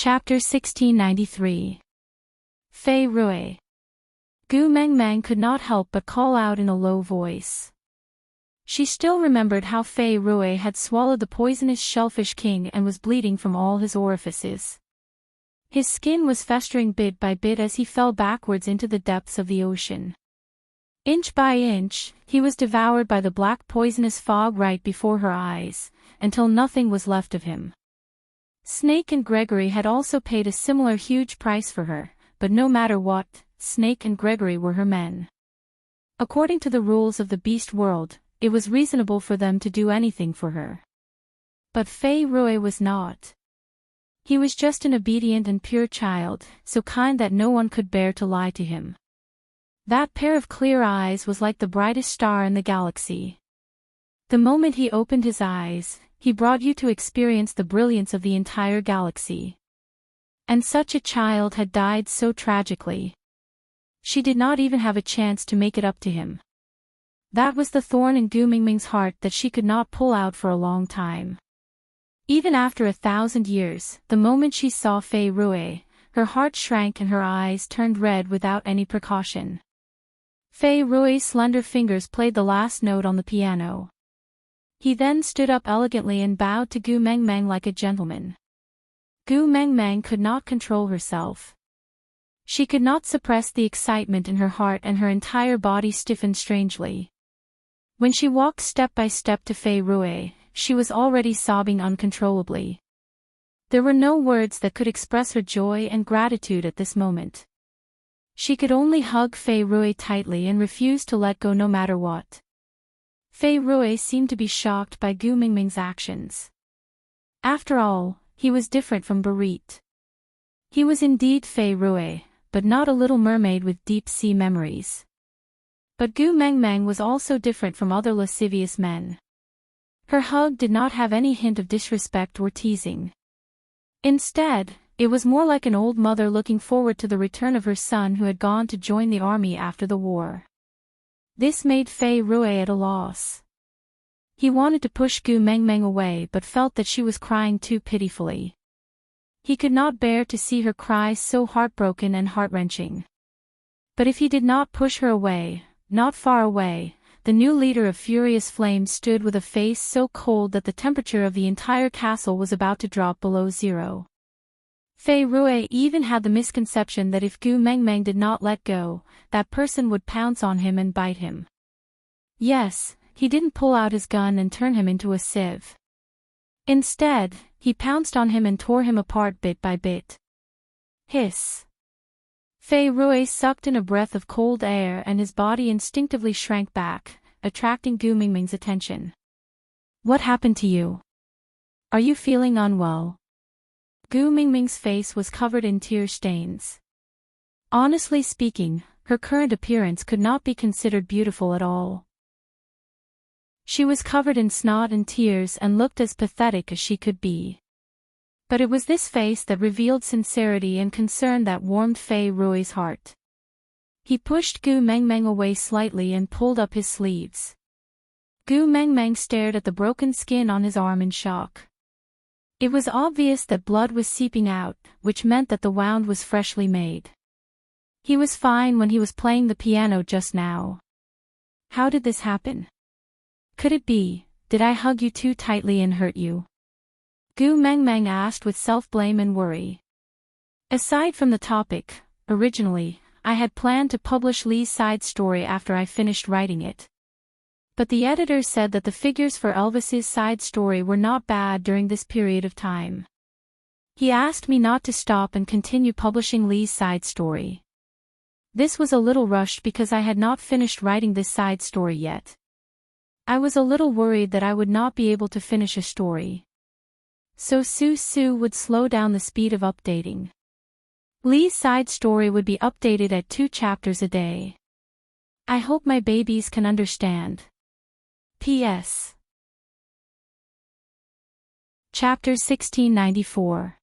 Chapter 1693. Fei Rui. Gu Mengmeng could not help but call out in a low voice. She still remembered how Fei Rui had swallowed the poisonous shellfish king and was bleeding from all his orifices. His skin was festering bit by bit as he fell backwards into the depths of the ocean. Inch by inch, he was devoured by the black poisonous fog right before her eyes, until nothing was left of him. Snake and Gregory had also paid a similar huge price for her, but no matter what, Snake and Gregory were her men. According to the rules of the beast world, it was reasonable for them to do anything for her. But Fei Rui was not. He was just an obedient and pure child, so kind that no one could bear to lie to him. That pair of clear eyes was like the brightest star in the galaxy. The moment he opened his eyes, he brought you to experience the brilliance of the entire galaxy. And such a child had died so tragically. She did not even have a chance to make it up to him. That was the thorn in Gu Mingming's heart that she could not pull out for a long time. Even after 1,000 years, the moment she saw Fei Rui, her heart shrank and her eyes turned red without any precaution. Fei Rui's slender fingers played the last note on the piano. He then stood up elegantly and bowed to Gu Mengmeng like a gentleman. Gu Mengmeng could not control herself. She could not suppress the excitement in her heart and her entire body stiffened strangely. When she walked step by step to Fei Rui, she was already sobbing uncontrollably. There were no words that could express her joy and gratitude at this moment. She could only hug Fei Rui tightly and refuse to let go no matter what. Fei Rui seemed to be shocked by Gu Mingming's actions. After all, he was different from Barit. He was indeed Fei Rui, but not a little mermaid with deep-sea memories. But Gu Mengmeng was also different from other lascivious men. Her hug did not have any hint of disrespect or teasing. Instead, it was more like an old mother looking forward to the return of her son who had gone to join the army after the war. This made Fei Rui at a loss. He wanted to push Gu Mengmeng away but felt that she was crying too pitifully. He could not bear to see her cry so heartbroken and heart-wrenching. But if he did not push her away, not far away, the new leader of Furious Flames stood with a face so cold that the temperature of the entire castle was about to drop below zero. Fei Rui even had the misconception that if Gu Mengmeng did not let go, that person would pounce on him and bite him. Yes, he didn't pull out his gun and turn him into a sieve. Instead, he pounced on him and tore him apart bit by bit. Hiss. Fei Rui sucked in a breath of cold air and his body instinctively shrank back, attracting Gu Mingming's attention. What happened to you? Are you feeling unwell? Gu Mingming's face was covered in tear stains. Honestly speaking, her current appearance could not be considered beautiful at all. She was covered in snot and tears and looked as pathetic as she could be. But it was this face that revealed sincerity and concern that warmed Fei Rui's heart. He pushed Gu Mengmeng away slightly and pulled up his sleeves. Gu Mengmeng stared at the broken skin on his arm in shock. It was obvious that blood was seeping out, which meant that the wound was freshly made. He was fine when he was playing the piano just now. How did this happen? Could it be, did I hug you too tightly and hurt you? Gu Mengmeng asked with self-blame and worry. Aside from the topic, originally, I had planned to publish Lee's side story after I finished writing it. But the editor said that the figures for Elvis's side story were not bad during this period of time. He asked me not to stop and continue publishing Lee's side story. This was a little rushed because I had not finished writing this side story yet. I was a little worried that I would not be able to finish a story. So Su would slow down the speed of updating. Lee's side story would be updated at 2 chapters a day. I hope my babies can understand. P.S. Chapter 1694.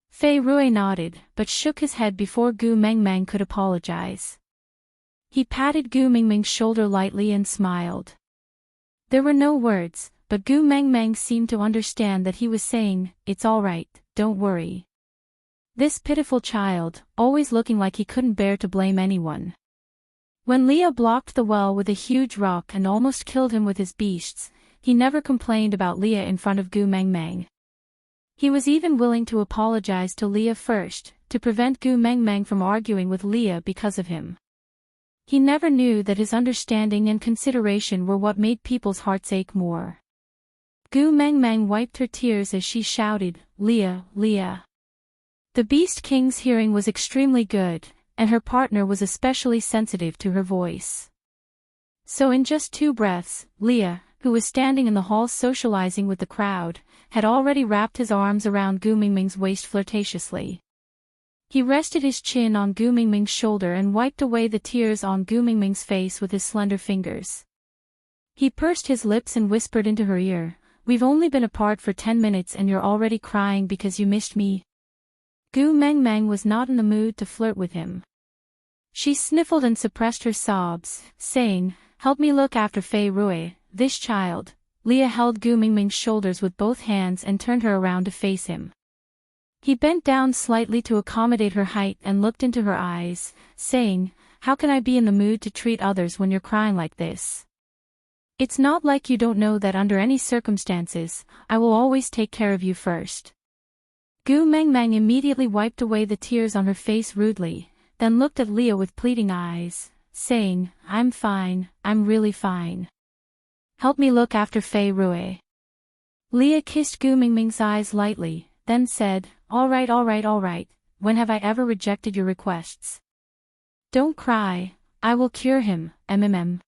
Fei Rui nodded, but shook his head before Gu Mengmeng could apologize. He patted Gu Mingming's shoulder lightly and smiled. There were no words, but Gu Mengmeng seemed to understand that he was saying, "It's all right, don't worry." This pitiful child, always looking like he couldn't bear to blame anyone. When Leah blocked the well with a huge rock and almost killed him with his beasts, he never complained about Leah in front of Gu Meng Meng. He was even willing to apologize to Leah first, to prevent Gu Meng Meng from arguing with Leah because of him. He never knew that his understanding and consideration were what made people's hearts ache more. Gu Meng Meng wiped her tears as she shouted, "Leah, Leah." The Beast King's hearing was extremely good, and her partner was especially sensitive to her voice. So in just 2 breaths, Leah, who was standing in the hall socializing with the crowd, had already wrapped his arms around Gu Mingming's waist flirtatiously. He rested his chin on Gu Mingming's shoulder and wiped away the tears on Gu Mingming's face with his slender fingers. He pursed his lips and whispered into her ear, "We've only been apart for 10 minutes and you're already crying because you missed me." Gu Meng Meng was not in the mood to flirt with him. She sniffled and suppressed her sobs, saying, "Help me look after Fei Rui, this child." Leah held Gu Mingming's shoulders with both hands and turned her around to face him. He bent down slightly to accommodate her height and looked into her eyes, saying, "How can I be in the mood to treat others when you're crying like this? It's not like you don't know that under any circumstances, I will always take care of you first." Gu Meng Meng immediately wiped away the tears on her face rudely, then looked at Leah with pleading eyes, saying, "I'm fine, I'm really fine. Help me look after Fei Rui." Leah kissed Gu Mingming's eyes lightly, then said, all right, when have I ever rejected your requests? Don't cry, I will cure him, mmm.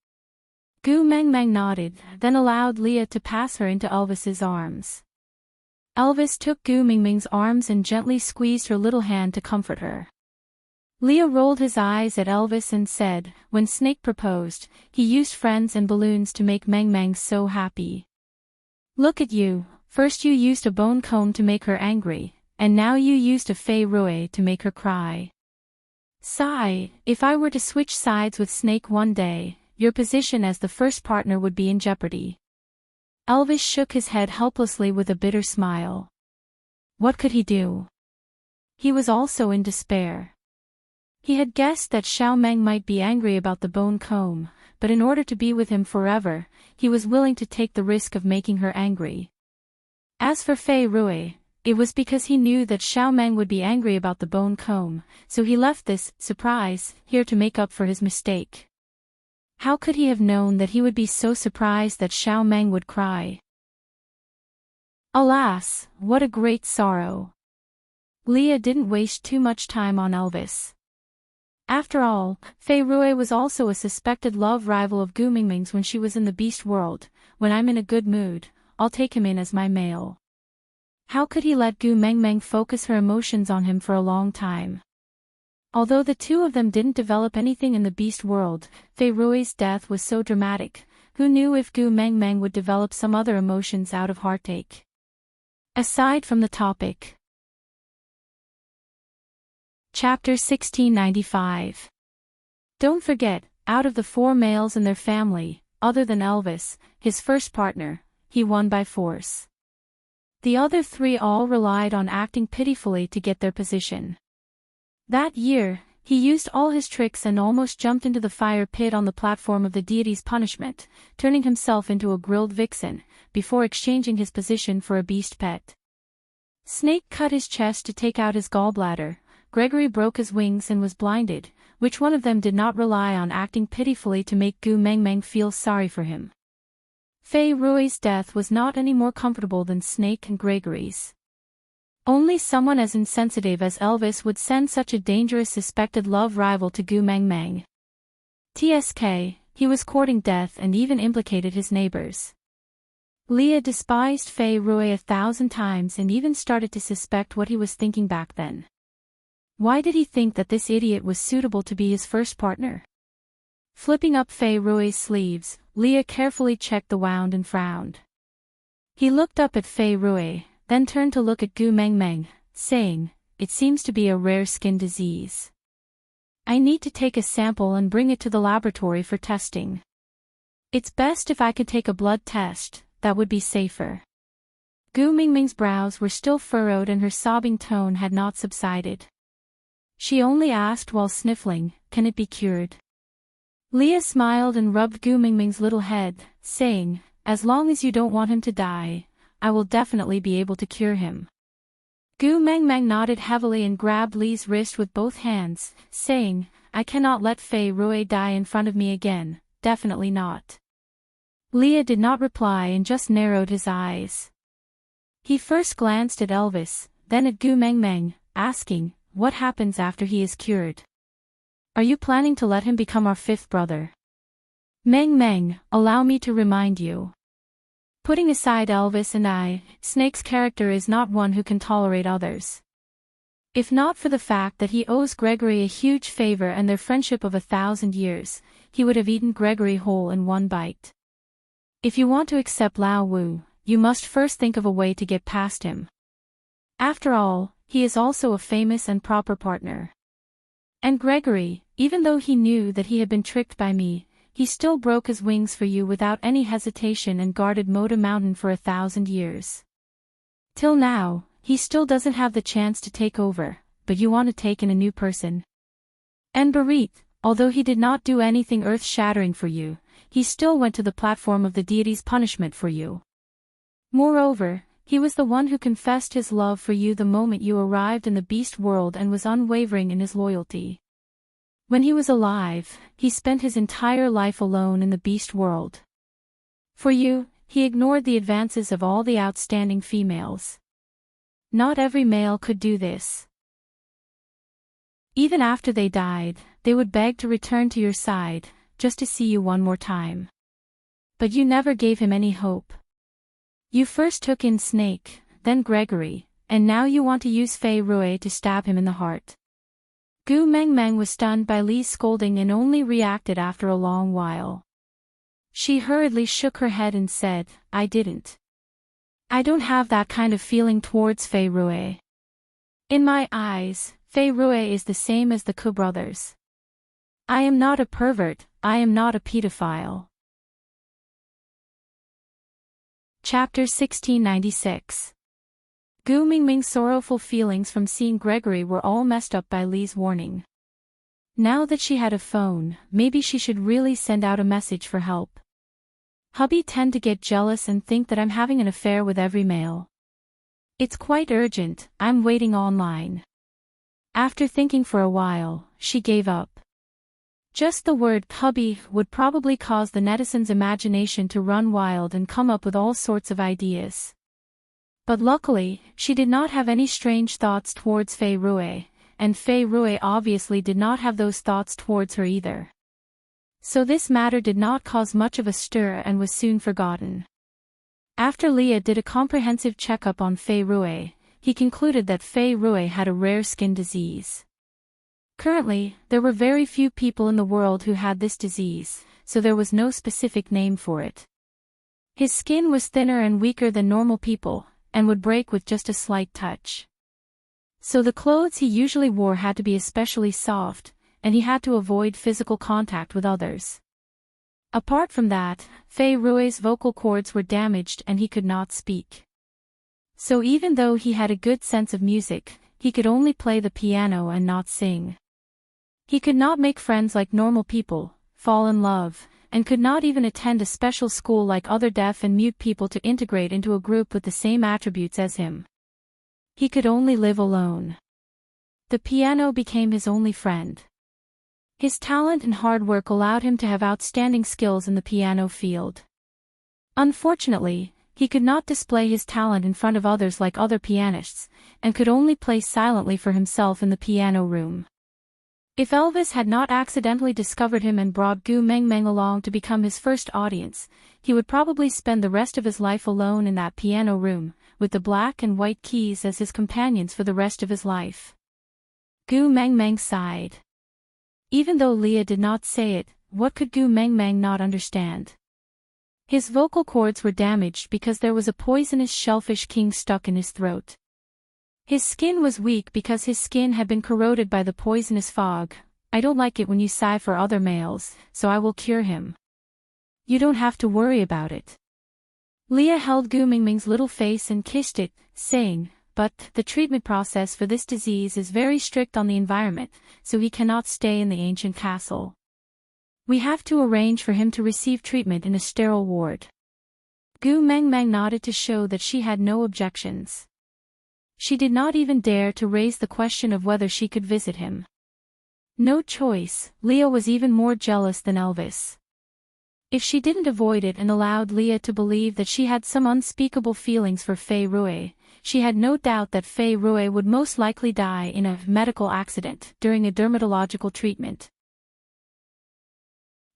Gu Meng Meng nodded, then allowed Leah to pass her into Elvis's arms. Elvis took Gu Mingming's arms and gently squeezed her little hand to comfort her. Leah rolled his eyes at Elvis and said, "When Snake proposed, he used friends and balloons to make Meng Meng so happy. Look at you, first you used a bone comb to make her angry, and now you used a Fei Rui to make her cry. Sigh, if I were to switch sides with Snake one day, your position as the first partner would be in jeopardy." Elvis shook his head helplessly with a bitter smile. What could he do? He was also in despair. He had guessed that Xiao Meng might be angry about the bone comb, but in order to be with him forever, he was willing to take the risk of making her angry. As for Fei Rui, it was because he knew that Xiao Meng would be angry about the bone comb, so he left this surprise here to make up for his mistake. How could he have known that he would be so surprised that Xiao Meng would cry? Alas, what a great sorrow. Leah didn't waste too much time on Elvis. After all, Fei Rui was also a suspected love rival of Gu Mingming's when she was in the beast world. When I'm in a good mood, I'll take him in as my male. How could he let Gu Meng Meng focus her emotions on him for a long time? Although the two of them didn't develop anything in the beast world, Fei Rui's death was so dramatic, who knew if Gu Meng Meng would develop some other emotions out of heartache? Aside from the topic. Chapter 1695. Don't forget, out of the 4 males in their family, other than Elvis, his first partner, he won by force. The other 3 all relied on acting pitifully to get their position. That year, he used all his tricks and almost jumped into the fire pit on the platform of the deity's punishment, turning himself into a grilled vixen, before exchanging his position for a beast pet. Snake cut his chest to take out his gallbladder, Gregory broke his wings and was blinded, which one of them did not rely on acting pitifully to make Gu Meng Meng feel sorry for him? Fei Rui's death was not any more comfortable than Snake and Gregory's. Only someone as insensitive as Elvis would send such a dangerous suspected love rival to Gu Meng Meng. TSK, he was courting death and even implicated his neighbors. Leah despised Fei Rui 1,000 times and even started to suspect what he was thinking back then. Why did he think that this idiot was suitable to be his first partner? Flipping up Fei Rui's sleeves, Leah carefully checked the wound and frowned. He looked up at Fei Rui, then turned to look at Gu Meng Meng, saying, "It seems to be a rare skin disease. I need to take a sample and bring it to the laboratory for testing. It's best if I could take a blood test, that would be safer." Gu Mingming's brows were still furrowed and her sobbing tone had not subsided. She only asked while sniffling, "Can it be cured?" Leah smiled and rubbed Gu Mingming's little head, saying, "As long as you don't want him to die, I will definitely be able to cure him." Gu Mengmeng nodded heavily and grabbed Li's wrist with both hands, saying, "I cannot let Fei Rui die in front of me again, definitely not." Leah did not reply and just narrowed his eyes. He first glanced at Elvis, then at Gu Mengmeng, asking, "What happens after he is cured? Are you planning to let him become our fifth brother?" "Meng, allow me to remind you. Putting aside Elvis and I, Snake's character is not one who can tolerate others. If not for the fact that he owes Gregory a huge favor and their friendship of 1,000 years, he would have eaten Gregory whole in one bite. If you want to accept Lao Wu, you must first think of a way to get past him. After all, he is also a famous and proper partner. And Gregory, even though he knew that he had been tricked by me, he still broke his wings for you without any hesitation and guarded Moda Mountain for 1,000 years. Till now, he still doesn't have the chance to take over, but you want to take in a new person. And Barit, although he did not do anything earth-shattering for you, he still went to the platform of the deity's punishment for you. Moreover, he was the one who confessed his love for you the moment you arrived in the beast world and was unwavering in his loyalty. When he was alive, he spent his entire life alone in the beast world. For you, he ignored the advances of all the outstanding females. Not every male could do this. Even after they died, they would beg to return to your side, just to see you one more time. But you never gave him any hope. You first took in Snake, then Gregory, and now you want to use Fei Rui to stab him in the heart. Gu Mengmeng was stunned by Li's scolding and only reacted after a long while. She hurriedly shook her head and said, "I didn't. I don't have that kind of feeling towards Fei Rui. In my eyes, Fei Rui is the same as the Ku brothers. I am not a pervert, I am not a pedophile." Chapter 1696. Gu Mingming's sorrowful feelings from seeing Gregory were all messed up by Li's warning. Now that she had a phone, maybe she should really send out a message for help. Hubby tend to get jealous and think that I'm having an affair with every male. It's quite urgent, I'm waiting online. After thinking for a while, she gave up. Just the word hubby would probably cause the netizens' imagination to run wild and come up with all sorts of ideas. But luckily, she did not have any strange thoughts towards Fei Rui, and Fei Rui obviously did not have those thoughts towards her either. So this matter did not cause much of a stir and was soon forgotten. After Leah did a comprehensive checkup on Fei Rui, he concluded that Fei Rui had a rare skin disease. Currently, there were very few people in the world who had this disease, so there was no specific name for it. His skin was thinner and weaker than normal people, and would break with just a slight touch. So the clothes he usually wore had to be especially soft, and he had to avoid physical contact with others. Apart from that, Fei Rui's vocal cords were damaged and he could not speak. So even though he had a good sense of music, he could only play the piano and not sing. He could not make friends like normal people, fall in love, and could not even attend a special school like other deaf and mute people to integrate into a group with the same attributes as him. He could only live alone. The piano became his only friend. His talent and hard work allowed him to have outstanding skills in the piano field. Unfortunately, he could not display his talent in front of others like other pianists, and could only play silently for himself in the piano room. If Elvis had not accidentally discovered him and brought Gu Mengmeng along to become his first audience, he would probably spend the rest of his life alone in that piano room, with the black and white keys as his companions for the rest of his life. Gu Mengmeng sighed. Even though Leah did not say it, what could Gu Mengmeng not understand? His vocal cords were damaged because there was a poisonous shellfish king stuck in his throat. His skin was weak because his skin had been corroded by the poisonous fog. "I don't like it when you sigh for other males, so I will cure him. You don't have to worry about it." Leah held Gu Mingming's little face and kissed it, saying, "But the treatment process for this disease is very strict on the environment, so he cannot stay in the ancient castle. We have to arrange for him to receive treatment in a sterile ward." Gu Mengmeng nodded to show that she had no objections. She did not even dare to raise the question of whether she could visit him. No choice, Leah was even more jealous than Elvis. If she didn't avoid it and allowed Leah to believe that she had some unspeakable feelings for Fei Rui, she had no doubt that Fei Rui would most likely die in a medical accident during a dermatological treatment.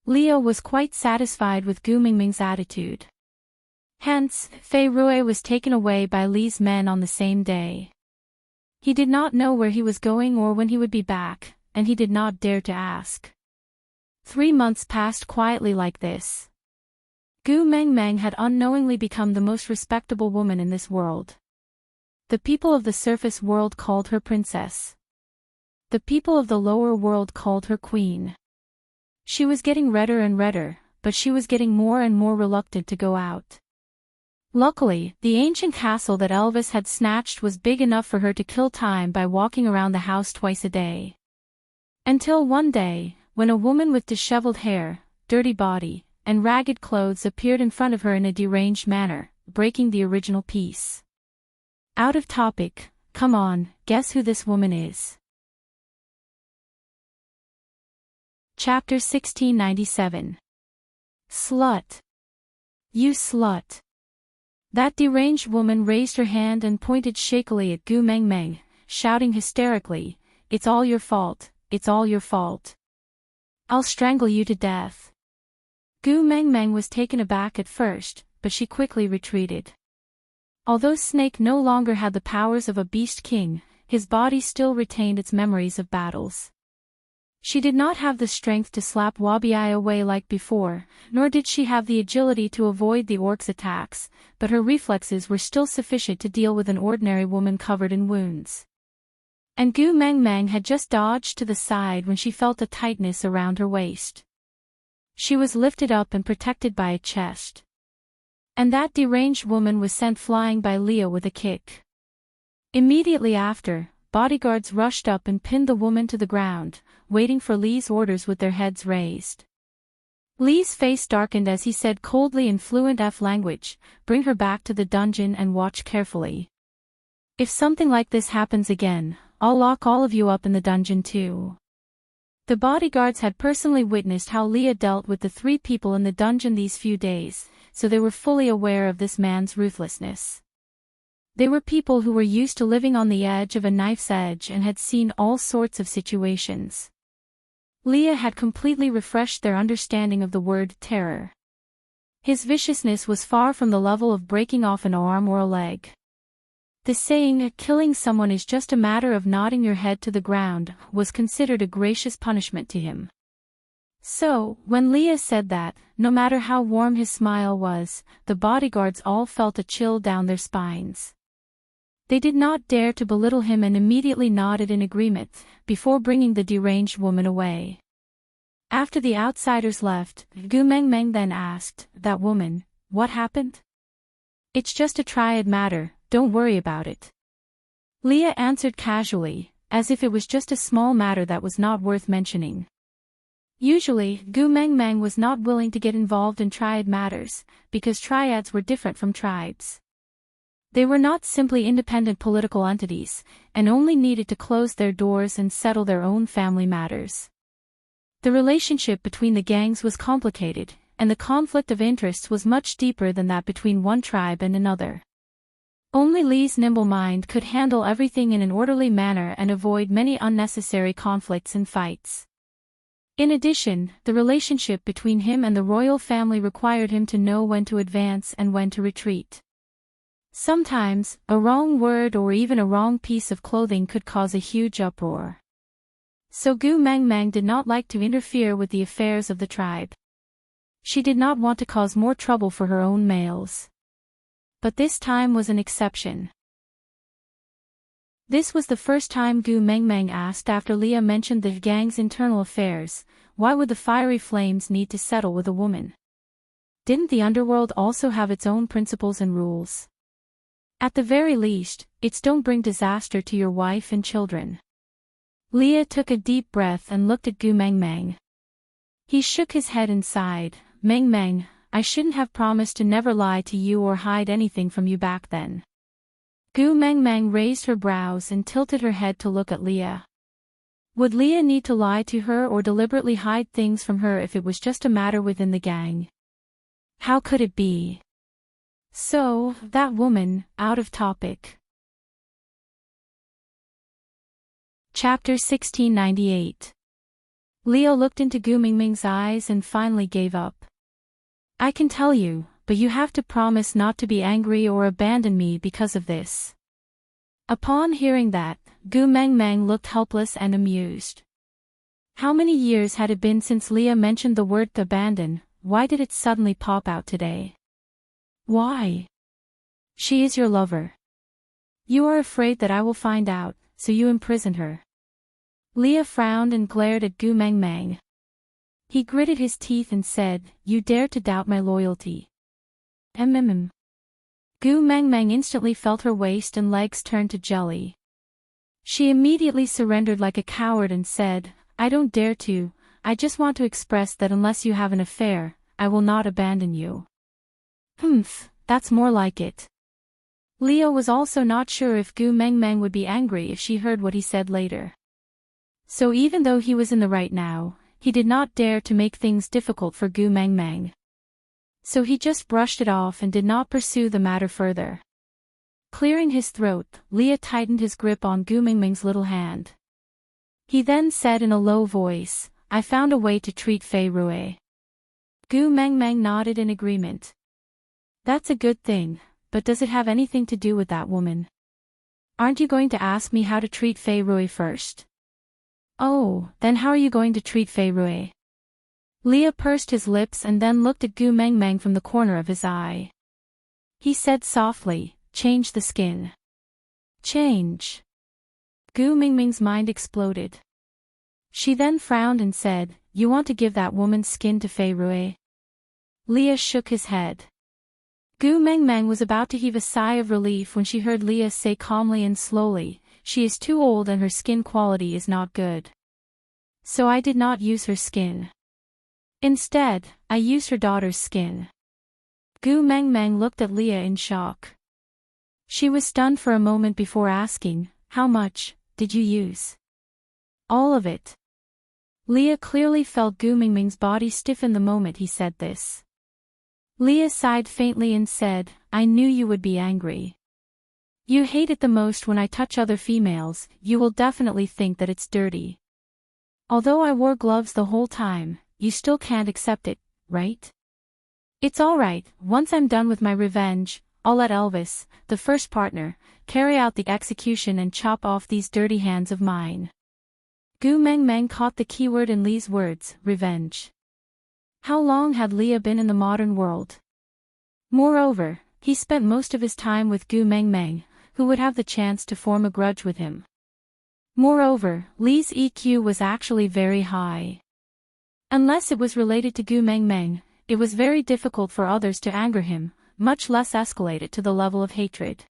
Leah was quite satisfied with Gu Mingming's attitude. Hence, Fei Rui was taken away by Li's men on the same day. He did not know where he was going or when he would be back, and he did not dare to ask. 3 months passed quietly like this. Gu Mengmeng had unknowingly become the most respectable woman in this world. The people of the surface world called her princess. The people of the lower world called her queen. She was getting redder and redder, but she was getting more and more reluctant to go out. Luckily, the ancient castle that Elvis had snatched was big enough for her to kill time by walking around the house twice a day. Until one day, when a woman with disheveled hair, dirty body, and ragged clothes appeared in front of her in a deranged manner, breaking the original peace. Out of topic, come on, guess who this woman is? Chapter 1697. Slut. You slut. That deranged woman raised her hand and pointed shakily at Gu Mengmeng, shouting hysterically, "It's all your fault, it's all your fault. I'll strangle you to death." Gu Mengmeng was taken aback at first, but she quickly retreated. Although Snake no longer had the powers of a beast king, his body still retained its memories of battles. She did not have the strength to slap Wabiai away like before, nor did she have the agility to avoid the orc's attacks, but her reflexes were still sufficient to deal with an ordinary woman covered in wounds. And Gu Mengmeng had just dodged to the side when she felt a tightness around her waist. She was lifted up and protected by a chest. And that deranged woman was sent flying by Leah with a kick. Immediately after, bodyguards rushed up and pinned the woman to the ground, waiting for Li's orders with their heads raised. Li's face darkened as he said coldly in fluent F language, "Bring her back to the dungeon and watch carefully. If something like this happens again, I'll lock all of you up in the dungeon too." The bodyguards had personally witnessed how Leah dealt with the 3 people in the dungeon these few days, so they were fully aware of this man's ruthlessness. They were people who were used to living on the edge of a knife's edge and had seen all sorts of situations. Leah had completely refreshed their understanding of the word terror. His viciousness was far from the level of breaking off an arm or a leg. The saying, "killing someone is just a matter of nodding your head to the ground," was considered a gracious punishment to him. So, when Leah said that, no matter how warm his smile was, the bodyguards all felt a chill down their spines. They did not dare to belittle him and immediately nodded in agreement, before bringing the deranged woman away. After the outsiders left, Gu Mengmeng then asked, "That woman, what happened?" "It's just a triad matter, don't worry about it." Leah answered casually, as if it was just a small matter that was not worth mentioning. Usually, Gu Mengmeng was not willing to get involved in triad matters, because triads were different from tribes. They were not simply independent political entities, and only needed to close their doors and settle their own family matters. The relationship between the gangs was complicated, and the conflict of interests was much deeper than that between one tribe and another. Only Li's nimble mind could handle everything in an orderly manner and avoid many unnecessary conflicts and fights. In addition, the relationship between him and the royal family required him to know when to advance and when to retreat. Sometimes, a wrong word or even a wrong piece of clothing could cause a huge uproar. So Gu Mengmeng did not like to interfere with the affairs of the tribe. She did not want to cause more trouble for her own males. But this time was an exception. This was the first time Gu Mengmeng asked after Leah mentioned the gang's internal affairs, why would the fiery flames need to settle with a woman? Didn't the underworld also have its own principles and rules? At the very least, it's don't bring disaster to your wife and children. Leah took a deep breath and looked at Gu Meng Meng. He shook his head and sighed. Meng Meng, I shouldn't have promised to never lie to you or hide anything from you back then. Gu Meng Meng raised her brows and tilted her head to look at Leah. Would Leah need to lie to her or deliberately hide things from her if it was just a matter within the gang? How could it be? So, that woman, out of topic. Chapter 1698. Leo looked into Gu Mingming's eyes and finally gave up. I can tell you, but you have to promise not to be angry or abandon me because of this. Upon hearing that, Gu Mengmeng looked helpless and amused. How many years had it been since Leah mentioned the word abandon? Why did it suddenly pop out today? Why? She is your lover. You are afraid that I will find out, so you imprisoned her. Leah frowned and glared at Gu Mengmeng. He gritted his teeth and said, You dare to doubt my loyalty. Gu Mengmeng instantly felt her waist and legs turn to jelly. She immediately surrendered like a coward and said, I don't dare to, I just want to express that unless you have an affair, I will not abandon you. That's more like it. Leo was also not sure if Gu Mengmeng would be angry if she heard what he said later. So even though he was in the right now, he did not dare to make things difficult for Gu Mengmeng. So he just brushed it off and did not pursue the matter further. Clearing his throat, Leah tightened his grip on Gu Mengmeng's little hand. He then said in a low voice, I found a way to treat Fei Rui. Gu Mengmeng nodded in agreement. That's a good thing, but does it have anything to do with that woman? Aren't you going to ask me how to treat Fei Rui first? Oh, then how are you going to treat Fei Rui? Leah pursed his lips and then looked at Gu Mengmeng from the corner of his eye. He said softly, change the skin. Change. Gu Mengmeng's mind exploded. She then frowned and said, You want to give that woman's skin to Fei Rui? Leah shook his head. Gu Mengmeng was about to heave a sigh of relief when she heard Leah say calmly and slowly, She is too old and her skin quality is not good. So I did not use her skin. Instead, I used her daughter's skin. Gu Mengmeng looked at Leah in shock. She was stunned for a moment before asking, How much did you use? All of it. Leah clearly felt Gu Mengmeng's body stiffen the moment he said this. Leah sighed faintly and said, I knew you would be angry. You hate it the most when I touch other females, you will definitely think that it's dirty. Although I wore gloves the whole time, you still can't accept it, right? It's alright, once I'm done with my revenge, I'll let Elvis, the first partner, carry out the execution and chop off these dirty hands of mine. Gu Mengmeng caught the keyword in Lee's words, revenge. How long had Leah been in the modern world? Moreover, he spent most of his time with Gu Mengmeng, who would have the chance to form a grudge with him. Moreover, Lee's EQ was actually very high. Unless it was related to Gu Mengmeng, it was very difficult for others to anger him, much less escalate it to the level of hatred.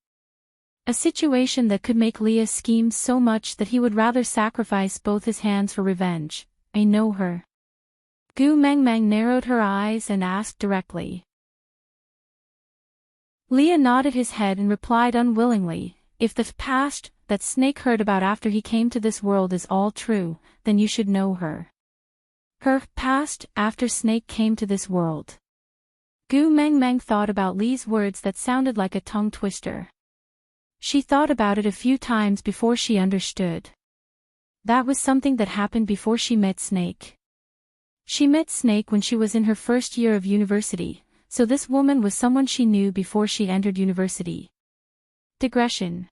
A situation that could make Leah scheme so much that he would rather sacrifice both his hands for revenge. I know her. Gu Mengmeng narrowed her eyes and asked directly. Leah nodded his head and replied unwillingly, If the past that Snake heard about after he came to this world is all true, then you should know her. Her past after Snake came to this world. Gu Mengmeng thought about Lee's words that sounded like a tongue twister. She thought about it a few times before she understood. That was something that happened before she met Snake. She met Snake when she was in her first year of university, so this woman was someone she knew before she entered university. Digression.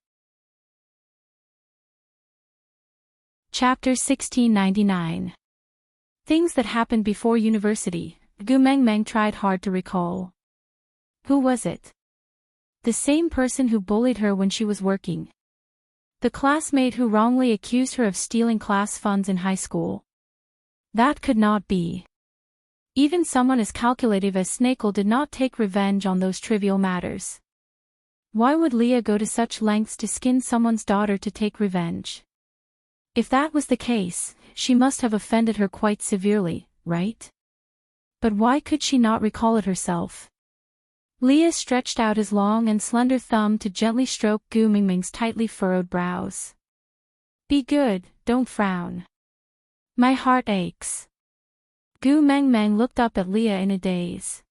Chapter 1699. Things that happened before university. Gu Mengmeng tried hard to recall. Who was it? The same person who bullied her when she was working. The classmate who wrongly accused her of stealing class funds in high school. That could not be. Even someone as calculative as Snakel did not take revenge on those trivial matters. Why would Leah go to such lengths to skin someone's daughter to take revenge? If that was the case, she must have offended her quite severely, right? But why could she not recall it herself? Leah stretched out his long and slender thumb to gently stroke Gu Mingming's tightly furrowed brows. Be good, don't frown. My heart aches. Gu Mengmeng looked up at Leah in a daze.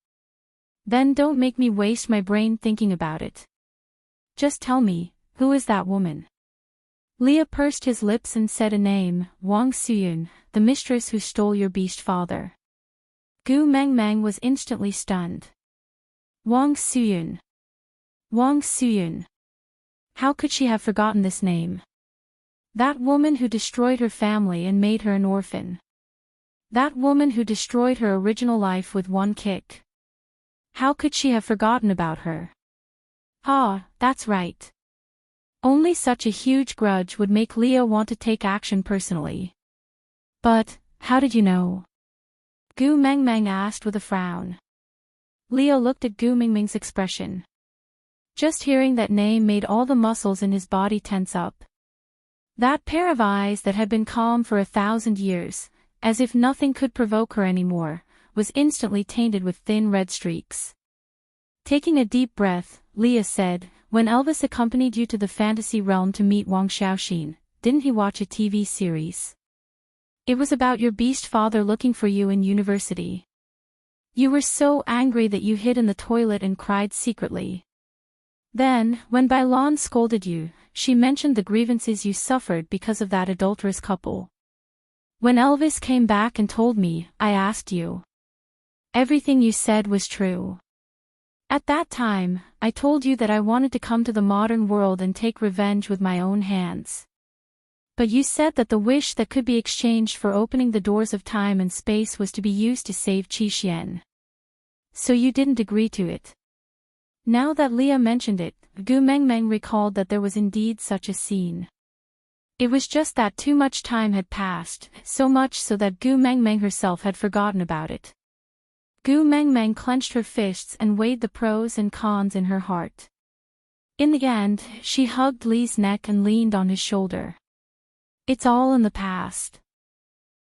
Then don't make me waste my brain thinking about it. Just tell me, who is that woman? Leah pursed his lips and said a name, Wang Xuyun, the mistress who stole your beast father. Gu Mengmeng was instantly stunned. Wang Xuyun. Wang Xuyun. How could she have forgotten this name? That woman who destroyed her family and made her an orphan. That woman who destroyed her original life with one kick. How could she have forgotten about her? Ah, that's right. Only such a huge grudge would make Leah want to take action personally. But, how did you know? Gu Mengmeng asked with a frown. Leah looked at Gu Mingming's expression. Just hearing that name made all the muscles in his body tense up. That pair of eyes that had been calm for 1,000 years, as if nothing could provoke her anymore, was instantly tainted with thin red streaks. Taking a deep breath, Leah said, when Elvis accompanied you to the fantasy realm to meet Wang Xiaoxin, didn't he watch a TV series? It was about your beast father looking for you in university. You were so angry that you hid in the toilet and cried secretly. Then, when Bailan scolded you, she mentioned the grievances you suffered because of that adulterous couple. When Elvis came back and told me, I asked you. Everything you said was true. At that time, I told you that I wanted to come to the modern world and take revenge with my own hands. But you said that the wish that could be exchanged for opening the doors of time and space was to be used to save Qi. So you didn't agree to it. Now that Leah mentioned it, Gu Mengmeng recalled that there was indeed such a scene. It was just that too much time had passed, so much so that Gu Mengmeng herself had forgotten about it. Gu Mengmeng clenched her fists and weighed the pros and cons in her heart. In the end, she hugged Li's neck and leaned on his shoulder. It's all in the past.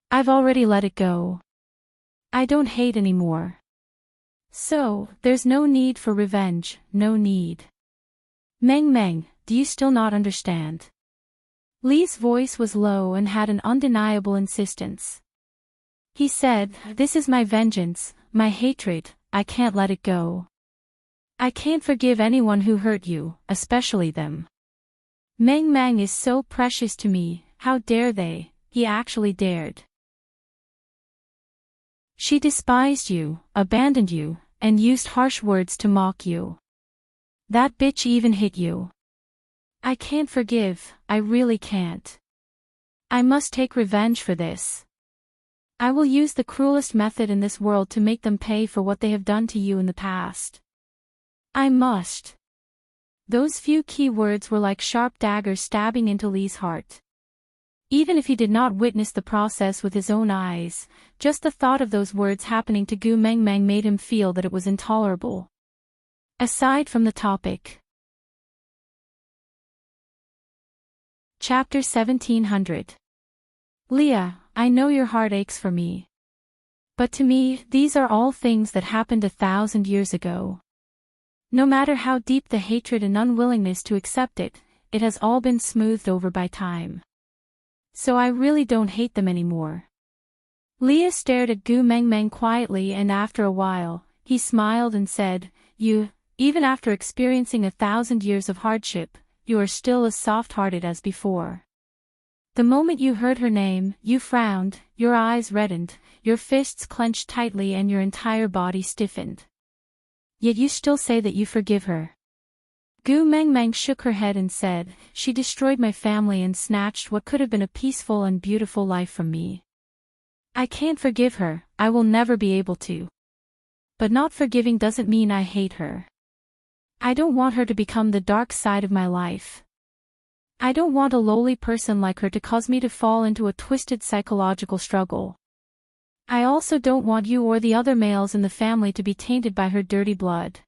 I've already let it go. I don't hate anymore. So, there's no need for revenge, no need. Meng, do you still not understand? Li's voice was low and had an undeniable insistence. He said, this is my vengeance, my hatred, I can't let it go. I can't forgive anyone who hurt you, especially them. Meng is so precious to me, how dare they, he actually dared. She despised you, abandoned you, and used harsh words to mock you. That bitch even hit you. I can't forgive, I really can't. I must take revenge for this. I will use the cruelest method in this world to make them pay for what they have done to you in the past. I must. Those few key words were like sharp daggers stabbing into Li's heart. Even if he did not witness the process with his own eyes, just the thought of those words happening to Gu Mengmeng made him feel that it was intolerable. Aside from the topic. Chapter 1700. Leah, I know your heart aches for me. But to me, these are all things that happened 1,000 years ago. No matter how deep the hatred and unwillingness to accept it, it has all been smoothed over by time. So I really don't hate them anymore. Leah stared at Gu Mengmeng quietly, and after a while, he smiled and said, even after experiencing 1,000 years of hardship, you are still as soft-hearted as before. The moment you heard her name, you frowned, your eyes reddened, your fists clenched tightly and your entire body stiffened. Yet you still say that you forgive her. Gu Mengmeng shook her head and said, she destroyed my family and snatched what could have been a peaceful and beautiful life from me. I can't forgive her, I will never be able to. But not forgiving doesn't mean I hate her. I don't want her to become the dark side of my life. I don't want a lowly person like her to cause me to fall into a twisted psychological struggle. I also don't want you or the other males in the family to be tainted by her dirty blood.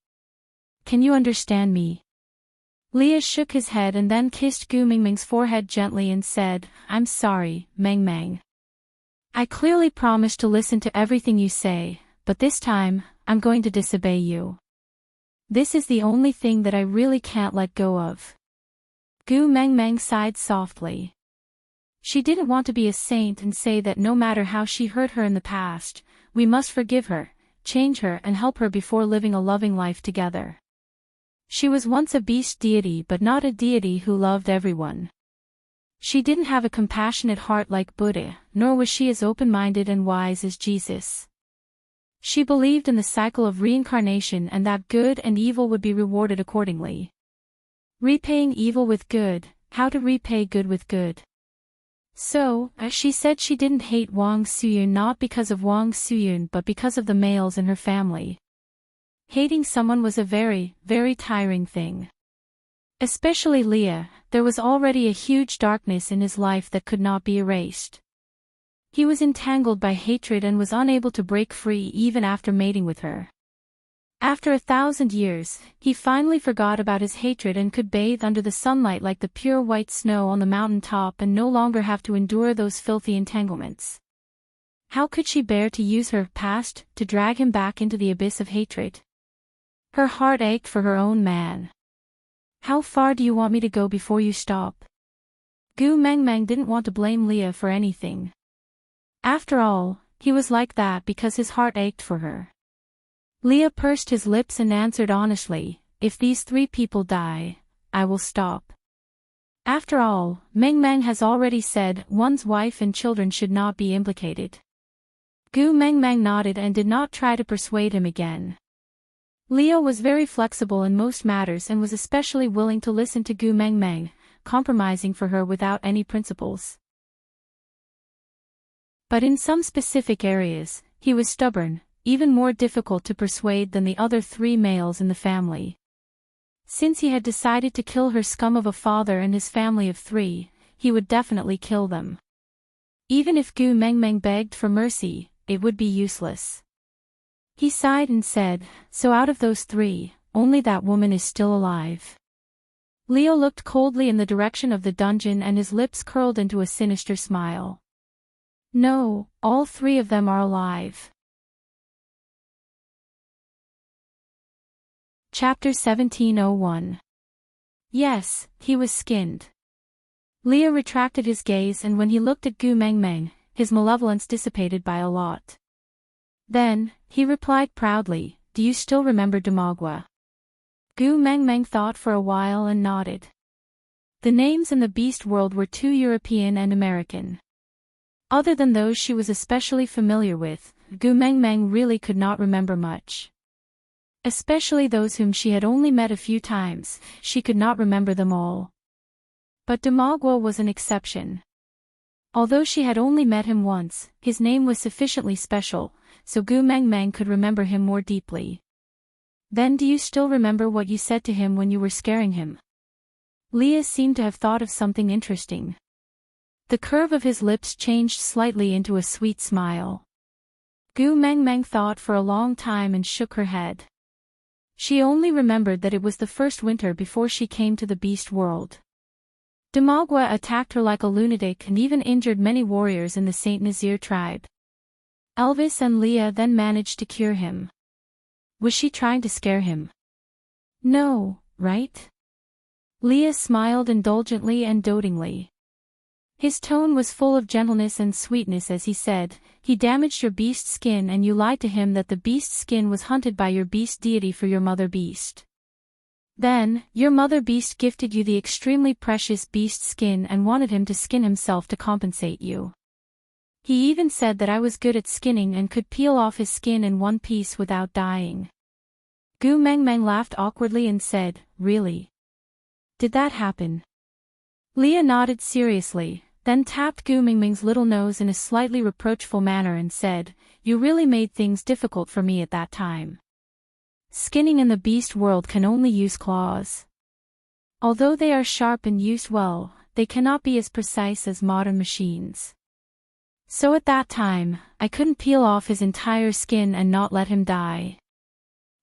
Can you understand me? Leah shook his head and then kissed Gu Mingming's forehead gently and said, I'm sorry, Meng Meng. I clearly promised to listen to everything you say, but this time, I'm going to disobey you. This is the only thing that I really can't let go of. Gu Mengmeng sighed softly. She didn't want to be a saint and say that no matter how she hurt her in the past, we must forgive her, change her and help her before living a loving life together. She was once a beast deity but not a deity who loved everyone. She didn't have a compassionate heart like Buddha, nor was she as open-minded and wise as Jesus. She believed in the cycle of reincarnation and that good and evil would be rewarded accordingly. Repaying evil with good, how to repay good with good. So, she said she didn't hate Wang Suyun not because of Wang Suyun but because of the males in her family. Hating someone was a very, very tiring thing. Especially Leah, there was already a huge darkness in his life that could not be erased. He was entangled by hatred and was unable to break free even after mating with her. After 1,000 years, he finally forgot about his hatred and could bathe under the sunlight like the pure white snow on the mountain top and no longer have to endure those filthy entanglements. How could she bear to use her past to drag him back into the abyss of hatred? Her heart ached for her own man. How far do you want me to go before you stop? Gu Mengmeng didn't want to blame Leah for anything. After all, he was like that because his heart ached for her. Leah pursed his lips and answered honestly, if these 3 people die, I will stop. After all, Mengmeng has already said one's wife and children should not be implicated. Gu Mengmeng nodded and did not try to persuade him again. Leah was very flexible in most matters and was especially willing to listen to Gu Mengmeng, compromising for her without any principles. But in some specific areas, he was stubborn, even more difficult to persuade than the other 3 males in the family. Since he had decided to kill her scum of a father and his family of 3, he would definitely kill them. Even if Gu Mengmeng begged for mercy, it would be useless. He sighed and said, so out of those 3, only that woman is still alive. Leo looked coldly in the direction of the dungeon and his lips curled into a sinister smile. No, all 3 of them are alive. Chapter 1701. Yes, he was skinned. Leo retracted his gaze and when he looked at Gu Mengmeng, his malevolence dissipated by a lot. Then, he replied proudly, do you still remember Damagua? Gu Mengmeng thought for a while and nodded. The names in the beast world were too European and American. Other than those she was especially familiar with, Gu Mengmeng really could not remember much. Especially those whom she had only met a few times, she could not remember them all. But Damagua was an exception. Although she had only met him once, his name was sufficiently special, so Gu Mengmeng could remember him more deeply. Then do you still remember what you said to him when you were scaring him? Leah seemed to have thought of something interesting. The curve of his lips changed slightly into a sweet smile. Gu Mengmeng thought for a long time and shook her head. She only remembered that it was the first winter before she came to the beast world. Damagua attacked her like a lunatic and even injured many warriors in the Saint Nazir tribe. Elvis and Leah then managed to cure him. Was she trying to scare him? No, right? Leah smiled indulgently and dotingly. His tone was full of gentleness and sweetness as he said, he damaged your beast skin and you lied to him that the beast skin was hunted by your beast deity for your mother beast. Then, your mother beast gifted you the extremely precious beast skin and wanted him to skin himself to compensate you. He even said that I was good at skinning and could peel off his skin in one piece without dying. Gu Mengmeng laughed awkwardly and said, really? Did that happen? Leah nodded seriously, then tapped Gu Mengmeng's little nose in a slightly reproachful manner and said, you really made things difficult for me at that time. Skinning in the beast world can only use claws. Although they are sharp and used well, they cannot be as precise as modern machines. So at that time, I couldn't peel off his entire skin and not let him die.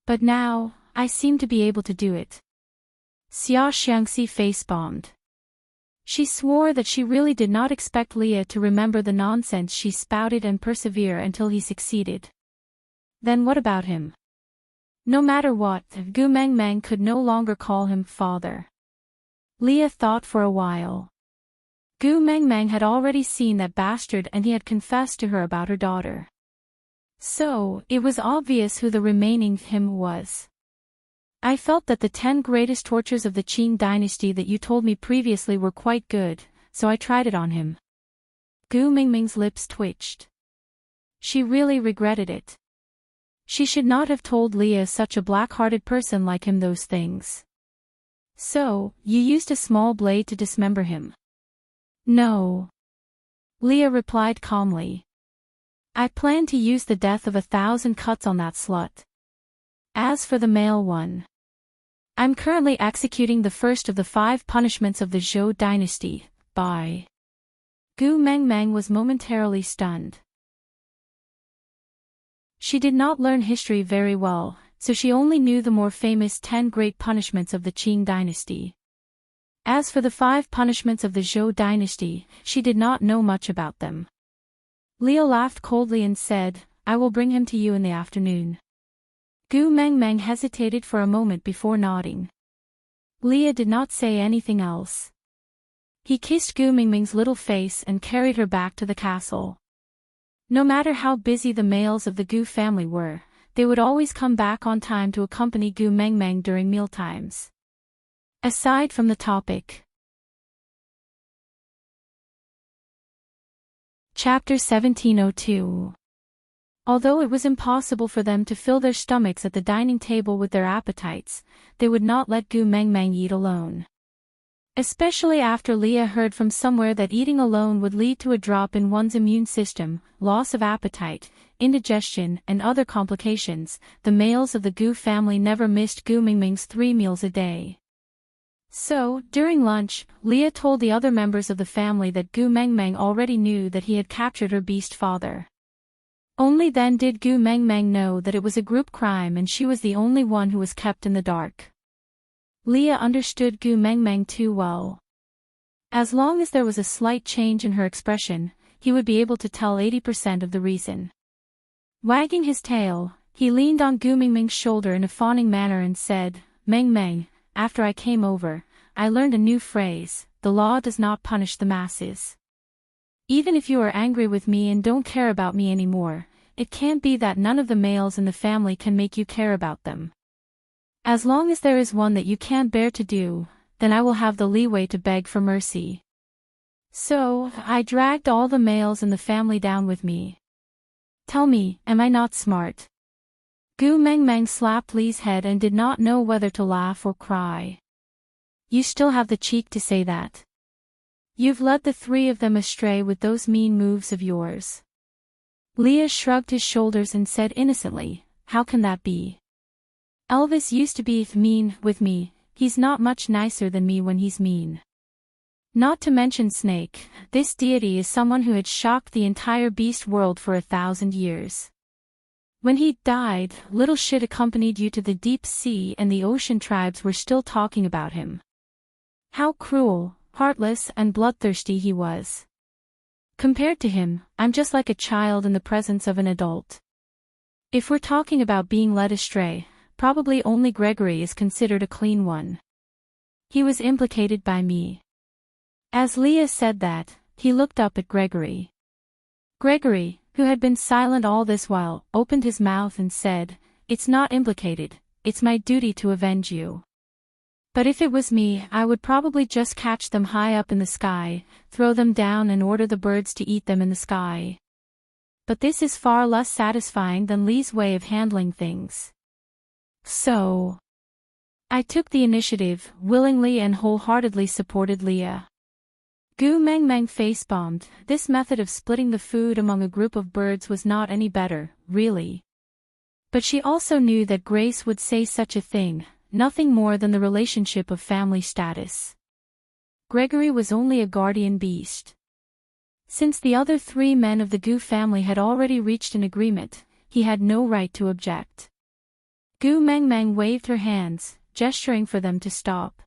But now, I seem to be able to do it. Xia Xiangxi face-bombed. She swore that she really did not expect Leah to remember the nonsense she spouted and persevere until he succeeded. Then what about him? No matter what, Gu Mengmeng could no longer call him father. Leah thought for a while. Gu Mengmeng had already seen that bastard and he had confessed to her about her daughter. So, it was obvious who the remaining him was. I felt that the 10 greatest tortures of the Qing dynasty that you told me previously were quite good, so I tried it on him. Gu Mingming's lips twitched. She really regretted it. She should not have told Leah, such a black-hearted person like him, those things. So, you used a small blade to dismember him? No. Leah replied calmly. I plan to use the death of 1,000 cuts on that slut. As for the male one, I'm currently executing the first of the 5 punishments of the Zhou dynasty, by. Gu Mengmeng was momentarily stunned. She did not learn history very well, so she only knew the more famous 10 great punishments of the Qing dynasty. As for the 5 punishments of the Zhou dynasty, she did not know much about them. Leah laughed coldly and said, I will bring him to you in the afternoon. Gu Mengmeng hesitated for a moment before nodding. Leah did not say anything else. He kissed Gu Mingming's little face and carried her back to the castle. No matter how busy the males of the Gu family were, they would always come back on time to accompany Gu Mengmeng during mealtimes. Aside from the topic. Chapter 1702. Although it was impossible for them to fill their stomachs at the dining table with their appetites, they would not let Gu Mengmeng eat alone. Especially after Leah heard from somewhere that eating alone would lead to a drop in one's immune system, loss of appetite, indigestion, and other complications, the males of the Gu family never missed Gu Mingming's 3 meals a day. So, during lunch, Leah told the other members of the family that Gu Mengmeng already knew that he had captured her beast father. Only then did Gu Mengmeng know that it was a group crime and she was the only one who was kept in the dark. Leah understood Gu Mengmeng too well. As long as there was a slight change in her expression, he would be able to tell 80% of the reason. Wagging his tail, he leaned on Gu Mingming's shoulder in a fawning manner and said, Mengmeng, after I came over, I learned a new phrase, the law does not punish the masses. Even if you are angry with me and don't care about me anymore, it can't be that none of the males in the family can make you care about them. As long as there is one that you can't bear to do, then I will have the leeway to beg for mercy. So, I dragged all the males in the family down with me. Tell me, am I not smart? Gu Mengmeng slapped Li's head and did not know whether to laugh or cry. You still have the cheek to say that. You've led the 3 of them astray with those mean moves of yours. Leah shrugged his shoulders and said innocently, how can that be? Elvis used to be mean with me, he's not much nicer than me when he's mean. Not to mention Snake, this deity is someone who had shocked the entire beast world for 1,000 years. When he died, little shit accompanied you to the deep sea and the ocean tribes were still talking about him. How cruel, heartless and bloodthirsty he was. Compared to him, I'm just like a child in the presence of an adult. If we're talking about being led astray, probably only Gregory is considered a clean one. He was implicated by me. As Leah said that, he looked up at Gregory. Gregory, who had been silent all this while, opened his mouth and said, It's not implicated, it's my duty to avenge you. But if it was me, I would probably just catch them high up in the sky, throw them down and order the birds to eat them in the sky. But this is far less satisfying than Li's way of handling things. So, I took the initiative, willingly and wholeheartedly supported Leah. Gu Mengmeng face-bombed. This method of splitting the food among a group of birds was not any better, really. But she also knew that Grace would say such a thing, nothing more than the relationship of family status. Gregory was only a guardian beast. Since the other three men of the Gu family had already reached an agreement, he had no right to object. Gu Mengmeng waved her hands, gesturing for them to stop.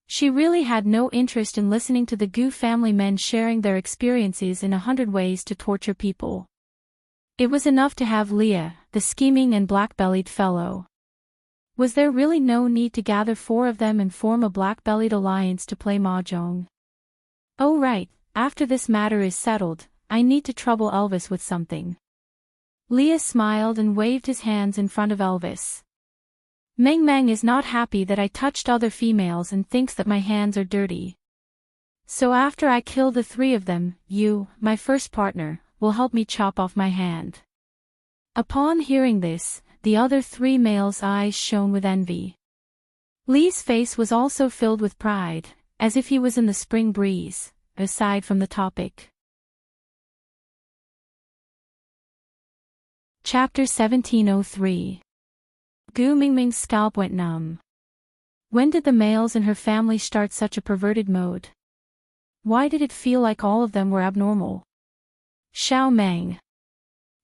She really had no interest in listening to the Gu family men sharing their experiences in 100 ways to torture people. It was enough to have Leah, the scheming and black-bellied fellow. Was there really no need to gather 4 of them and form a black-bellied alliance to play mahjong? Oh right, after this matter is settled, I need to trouble Elvis with something. Leah smiled and waved his hands in front of Elvis. Meng Meng is not happy that I touched other females and thinks that my hands are dirty. So after I kill the 3 of them, you, my first partner, will help me chop off my hand. Upon hearing this, the other 3 males' eyes shone with envy. Lee's face was also filled with pride, as if he was in the spring breeze, aside from the topic. Chapter 1703. Gu Mingming's scalp went numb. When did the males in her family start such a perverted mode? Why did it feel like all of them were abnormal? Xiao Meng.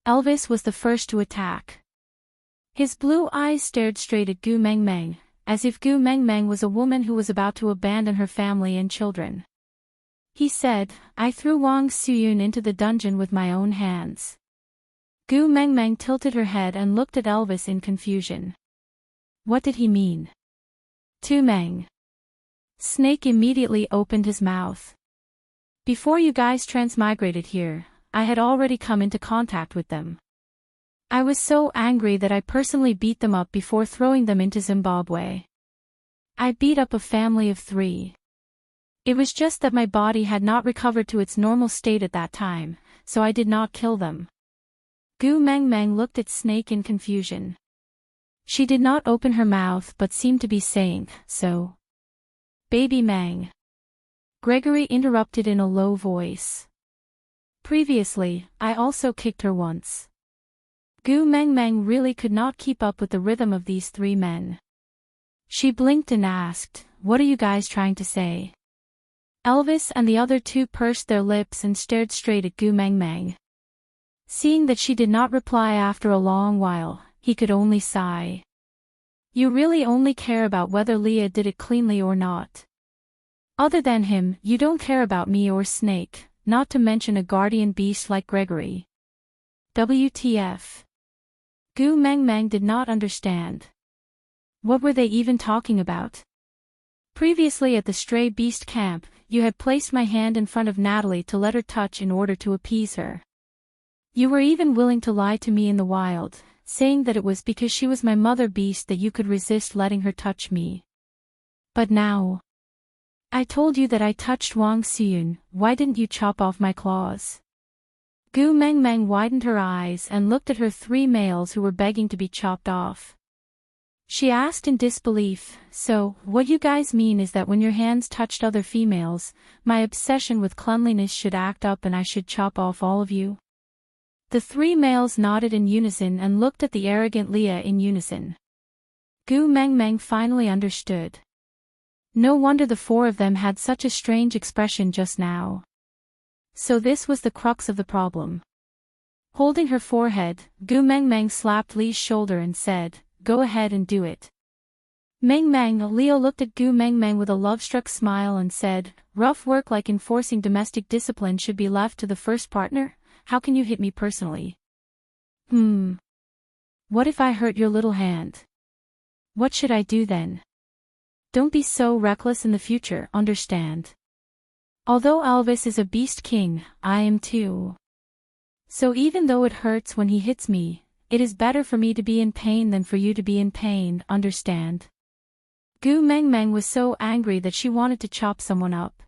Elvis was the first to attack. His blue eyes stared straight at Gu Mengmeng, as if Gu Mengmeng was a woman who was about to abandon her family and children. He said, I threw Wang Xuyun into the dungeon with my own hands. Gu Mengmeng tilted her head and looked at Elvis in confusion. What did he mean? Tu Meng. Snake immediately opened his mouth. Before you guys transmigrated here, I had already come into contact with them. I was so angry that I personally beat them up before throwing them into Zimbabwe. I beat up a family of 3. It was just that my body had not recovered to its normal state at that time, so I did not kill them. Gu Mengmeng looked at Snake in confusion. She did not open her mouth but seemed to be saying, so. Baby Meng. Gregory interrupted in a low voice. Previously, I also kicked her once. Gu Mengmeng really could not keep up with the rhythm of these 3 men. She blinked and asked, what are you guys trying to say? Elvis and the other 2 pursed their lips and stared straight at Gu Mengmeng. Seeing that she did not reply after a long while, he could only sigh. You really only care about whether Leah did it cleanly or not. Other than him, you don't care about me or Snake, not to mention a guardian beast like Gregory. WTF. Gu Mengmeng did not understand. What were they even talking about? Previously at the stray beast camp, you had placed my hand in front of Natalie to let her touch in order to appease her. You were even willing to lie to me in the wild, saying that it was because she was my mother beast that you could resist letting her touch me. But now. I told you that I touched Wang Xuyun, why didn't you chop off my claws? Gu Mengmeng widened her eyes and looked at her 3 males who were begging to be chopped off. She asked in disbelief, so, what you guys mean is that when your hands touched other females, my obsession with cleanliness should act up and I should chop off all of you? The 3 males nodded in unison and looked at the arrogant Leah in unison. Gu Mengmeng finally understood. No wonder the 4 of them had such a strange expression just now. So this was the crux of the problem. Holding her forehead, Gu Mengmeng slapped Lee's shoulder and said, go ahead and do it. Mengmeng. Leo looked at Gu Mengmeng with a love-struck smile and said, rough work like enforcing domestic discipline should be left to the first partner? How can you hit me personally? What if I hurt your little hand? What should I do then? Don't be so reckless in the future, understand? Although Elvis is a beast king, I am too. So even though it hurts when he hits me, it is better for me to be in pain than for you to be in pain, understand? Gu Mengmeng was so angry that she wanted to chop someone up.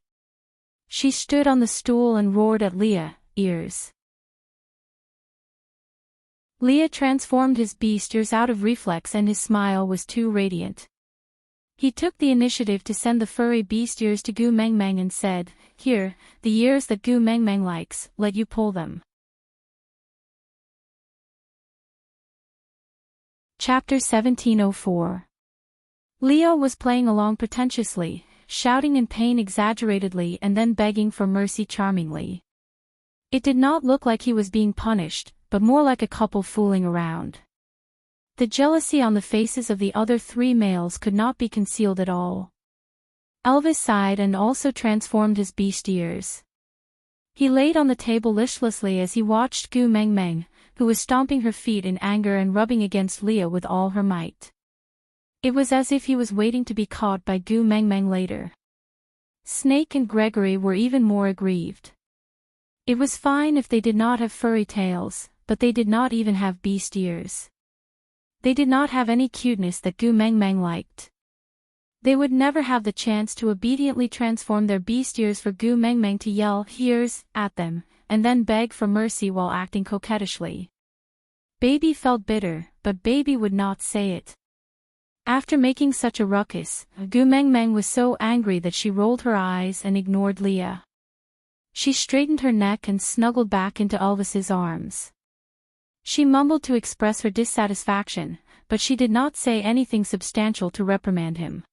She stood on the stool and roared at Leah, ears. Leah transformed his beast ears out of reflex and his smile was too radiant. He took the initiative to send the furry beast ears to Gu Mengmeng and said, here, the ears that Gu Mengmeng likes, let you pull them. Chapter 1704. Leo was playing along pretentiously, shouting in pain exaggeratedly and then begging for mercy charmingly. It did not look like he was being punished, but more like a couple fooling around. The jealousy on the faces of the other 3 males could not be concealed at all. Elvis sighed and also transformed his beast ears. He laid on the table listlessly as he watched Gu Meng Meng, who was stomping her feet in anger and rubbing against Leah with all her might. It was as if he was waiting to be caught by Gu Meng Meng later. Snake and Gregory were even more aggrieved. It was fine if they did not have furry tails, but they did not even have beast ears. They did not have any cuteness that Gu Meng Meng liked. They would never have the chance to obediently transform their beast ears for Gu Meng Meng to yell "Here's" at them, and then beg for mercy while acting coquettishly. Baby felt bitter, but Baby would not say it. After making such a ruckus, Gu Meng Meng was so angry that she rolled her eyes and ignored Leah. She straightened her neck and snuggled back into Elvis's arms. She mumbled to express her dissatisfaction, but she did not say anything substantial to reprimand him.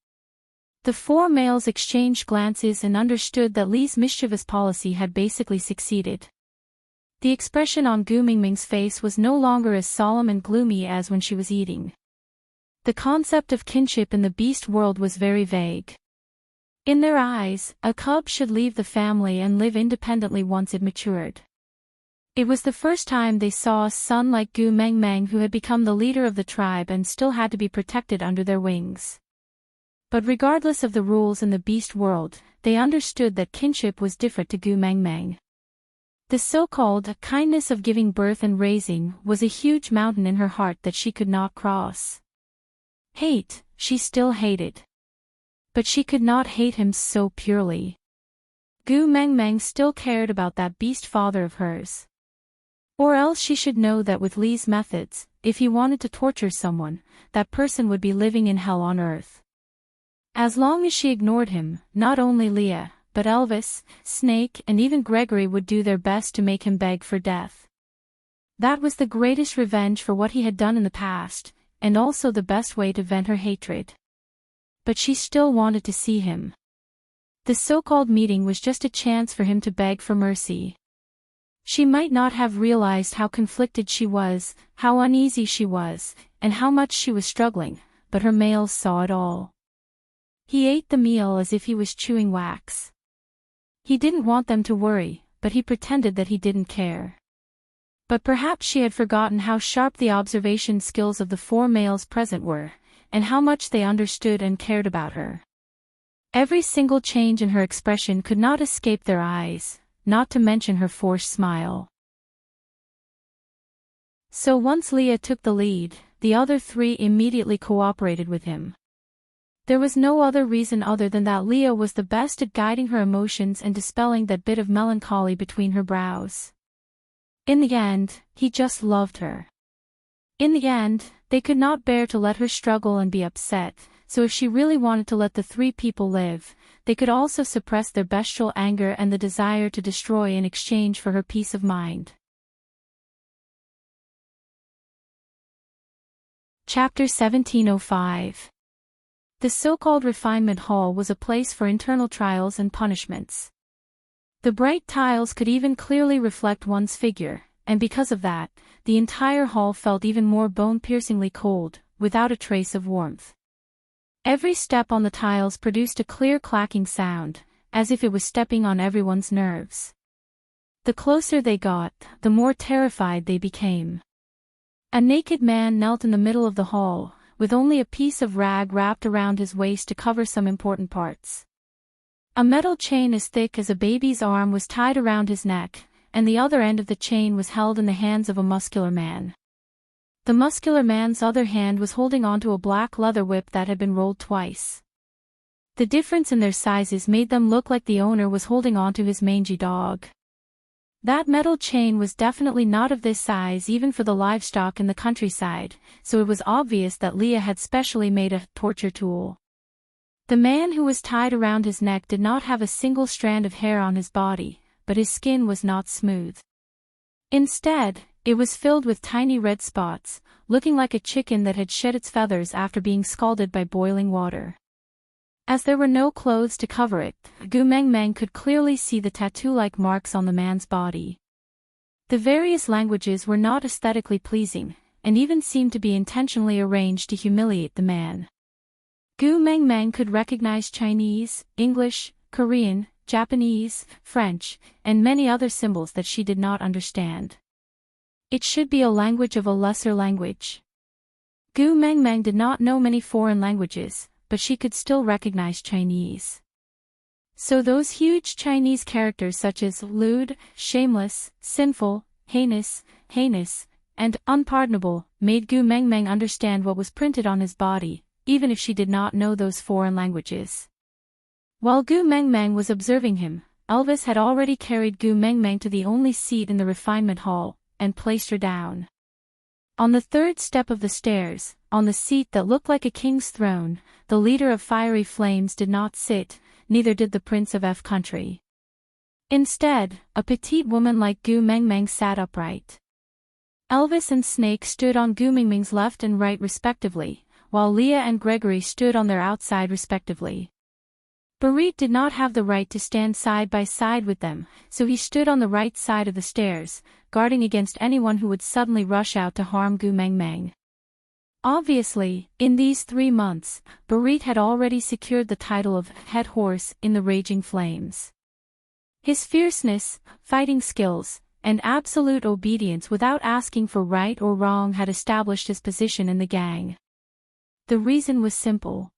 The 4 males exchanged glances and understood that Li's mischievous policy had basically succeeded. The expression on Gu Mingming's face was no longer as solemn and gloomy as when she was eating. The concept of kinship in the beast world was very vague. In their eyes, a cub should leave the family and live independently once it matured. It was the first time they saw a son like Gu Meng Meng who had become the leader of the tribe and still had to be protected under their wings. But regardless of the rules in the beast world, they understood that kinship was different to Gu Meng Meng. The so-called kindness of giving birth and raising was a huge mountain in her heart that she could not cross. Hate, she still hated. But she could not hate him so purely. Gu Meng Meng still cared about that beast father of hers. Or else she should know that with Li's methods, if he wanted to torture someone, that person would be living in hell on earth. As long as she ignored him, not only Leah, but Elvis, Snake and even Gregory would do their best to make him beg for death. That was the greatest revenge for what he had done in the past, and also the best way to vent her hatred. But she still wanted to see him. The so-called meeting was just a chance for him to beg for mercy. She might not have realized how conflicted she was, how uneasy she was, and how much she was struggling, but her males saw it all. He ate the meal as if he was chewing wax. He didn't want them to worry, but he pretended that he didn't care. But perhaps she had forgotten how sharp the observation skills of the 4 males present were, and how much they understood and cared about her. Every single change in her expression could not escape their eyes, not to mention her forced smile. So once Leah took the lead, the other 3 immediately cooperated with him. There was no other reason other than that Leah was the best at guiding her emotions and dispelling that bit of melancholy between her brows. In the end, he just loved her. In the end, they could not bear to let her struggle and be upset, so if she really wanted to let the 3 people live, they could also suppress their bestial anger and the desire to destroy in exchange for her peace of mind. Chapter 1705. The so-called refinement hall was a place for internal trials and punishments. The bright tiles could even clearly reflect one's figure, and because of that, the entire hall felt even more bone-piercingly cold, without a trace of warmth. Every step on the tiles produced a clear clacking sound, as if it was stepping on everyone's nerves. The closer they got, the more terrified they became. A naked man knelt in the middle of the hall, with only a piece of rag wrapped around his waist to cover some important parts. A metal chain as thick as a baby's arm was tied around his neck, and the other end of the chain was held in the hands of a muscular man. The muscular man's other hand was holding onto a black leather whip that had been rolled twice. The difference in their sizes made them look like the owner was holding onto his mangy dog. That metal chain was definitely not of this size even for the livestock in the countryside, so it was obvious that Leah had specially made a torture tool. The man who was tied around his neck did not have a single strand of hair on his body, but his skin was not smooth. Instead, it was filled with tiny red spots, looking like a chicken that had shed its feathers after being scalded by boiling water. As there were no clothes to cover it, Gu Mengmeng could clearly see the tattoo-like marks on the man's body. The various languages were not aesthetically pleasing, and even seemed to be intentionally arranged to humiliate the man. Gu Mengmeng could recognize Chinese, English, Korean, Japanese, French, and many other symbols that she did not understand. It should be a language of a lesser language. Gu Mengmeng did not know many foreign languages, but she could still recognize Chinese. So those huge Chinese characters such as lewd, shameless, sinful, heinous, and unpardonable made Gu Mengmeng understand what was printed on his body, even if she did not know those foreign languages. While Gu Mengmeng was observing him, Elvis had already carried Gu Mengmeng to the only seat in the refinement hall, and placed her down. On the third step of the stairs, on the seat that looked like a king's throne, the leader of Fiery Flames did not sit, neither did the Prince of F Country. Instead, a petite woman like Gu Mengmeng sat upright. Elvis and Snake stood on Gu Mengmeng's left and right respectively, while Leah and Gregory stood on their outside respectively. Barit did not have the right to stand side by side with them, so he stood on the right side of the stairs, guarding against anyone who would suddenly rush out to harm Gu Mengmeng. Obviously, in these 3 months, Barit had already secured the title of head horse in the Raging Flames. His fierceness, fighting skills, and absolute obedience without asking for right or wrong had established his position in the gang. The reason was simple.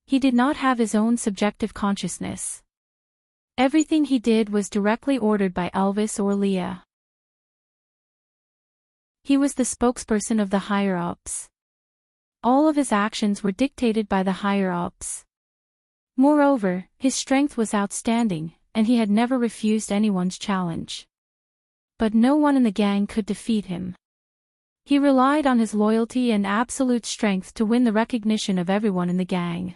He did not have his own subjective consciousness. Everything he did was directly ordered by Elvis or Leah. He was the spokesperson of the higher-ups. All of his actions were dictated by the higher-ups. Moreover, his strength was outstanding, and he had never refused anyone's challenge. But no one in the gang could defeat him. He relied on his loyalty and absolute strength to win the recognition of everyone in the gang.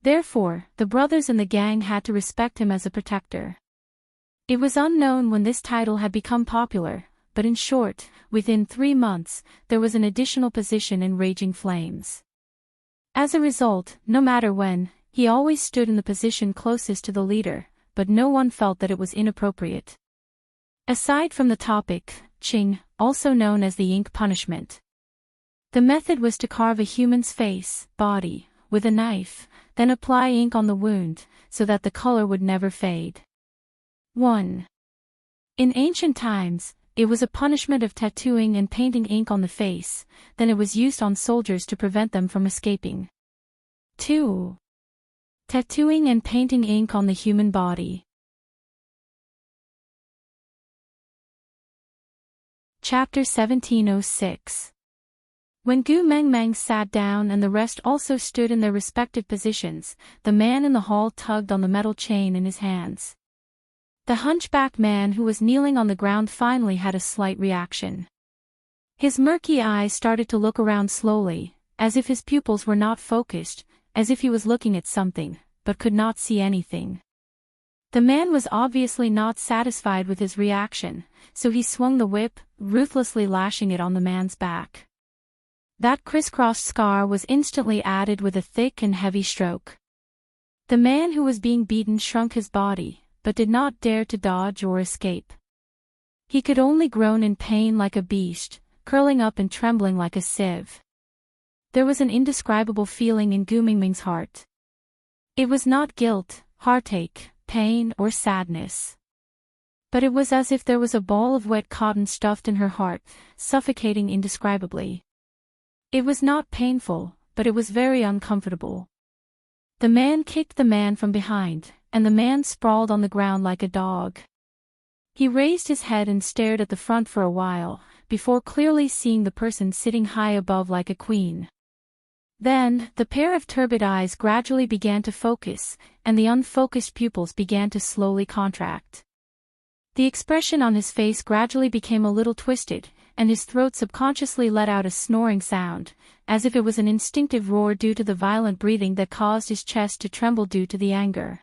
Therefore, the brothers in the gang had to respect him as a protector. It was unknown when this title had become popular, but in short, within 3 months, there was an additional position in Raging Flames. As a result, no matter when, he always stood in the position closest to the leader, but no one felt that it was inappropriate. Aside from the topic, Qing, also known as the ink punishment. The method was to carve a human's face, body, with a knife, then apply ink on the wound, so that the color would never fade. 1. In ancient times, it was a punishment of tattooing and painting ink on the face, then it was used on soldiers to prevent them from escaping. 2. Tattooing and painting ink on the human body. Chapter 1706. When Gu Mengmeng sat down and the rest also stood in their respective positions, the man in the hall tugged on the metal chain in his hands. The hunchback man who was kneeling on the ground finally had a slight reaction. His murky eyes started to look around slowly, as if his pupils were not focused, as if he was looking at something, but could not see anything. The man was obviously not satisfied with his reaction, so he swung the whip, ruthlessly lashing it on the man's back. That crisscrossed scar was instantly added with a thick and heavy stroke. The man who was being beaten shrunk his body, but did not dare to dodge or escape. He could only groan in pain like a beast, curling up and trembling like a sieve. There was an indescribable feeling in Gu Mengmeng's heart. It was not guilt, heartache, pain, or sadness. But it was as if there was a ball of wet cotton stuffed in her heart, suffocating indescribably. It was not painful, but it was very uncomfortable. The man kicked the man from behind, and the man sprawled on the ground like a dog. He raised his head and stared at the front for a while, before clearly seeing the person sitting high above like a queen. Then, the pair of turbid eyes gradually began to focus, and the unfocused pupils began to slowly contract. The expression on his face gradually became a little twisted, and his throat subconsciously let out a snoring sound, as if it was an instinctive roar due to the violent breathing that caused his chest to tremble due to the anger.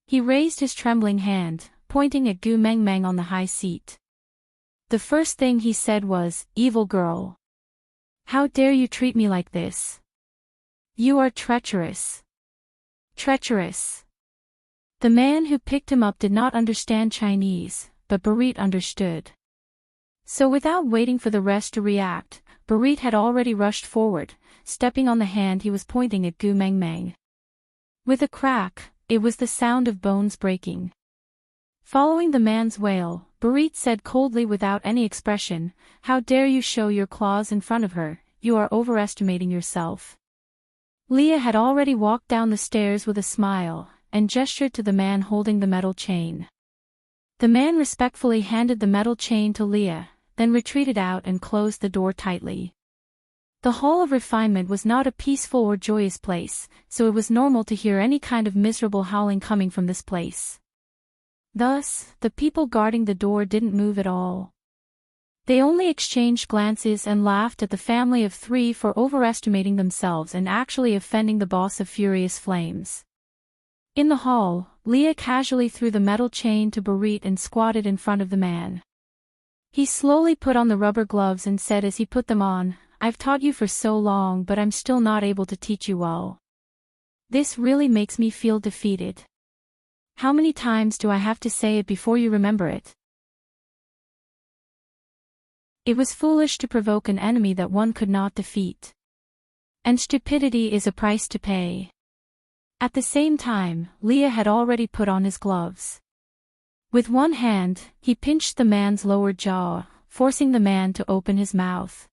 He raised his trembling hand, pointing at Gu Mengmeng on the high seat. The first thing he said was, "Evil girl. How dare you treat me like this? You are treacherous. Treacherous. The man who picked him up did not understand Chinese, but Barit understood. So without waiting for the rest to react, Barit had already rushed forward, stepping on the hand he was pointing at Gu Mengmeng. With a crack, it was the sound of bones breaking. Following the man's wail, Barit said coldly without any expression, "How dare you show your claws in front of her, you are overestimating yourself." Leah had already walked down the stairs with a smile, and gestured to the man holding the metal chain. The man respectfully handed the metal chain to Leah, then retreated out and closed the door tightly. The Hall of Refinement was not a peaceful or joyous place, so it was normal to hear any kind of miserable howling coming from this place. Thus, the people guarding the door didn't move at all. They only exchanged glances and laughed at the family of three for overestimating themselves and actually offending the boss of Furious Flames. In the hall, Leah casually threw the metal chain to Barit and squatted in front of the man. He slowly put on the rubber gloves and said as he put them on, "I've taught you for so long, but I'm still not able to teach you well. This really makes me feel defeated. How many times do I have to say it before you remember it?" It was foolish to provoke an enemy that one could not defeat. And stupidity is a price to pay. At the same time, Leah had already put on his gloves. With one hand, he pinched the man's lower jaw, forcing the man to open his mouth.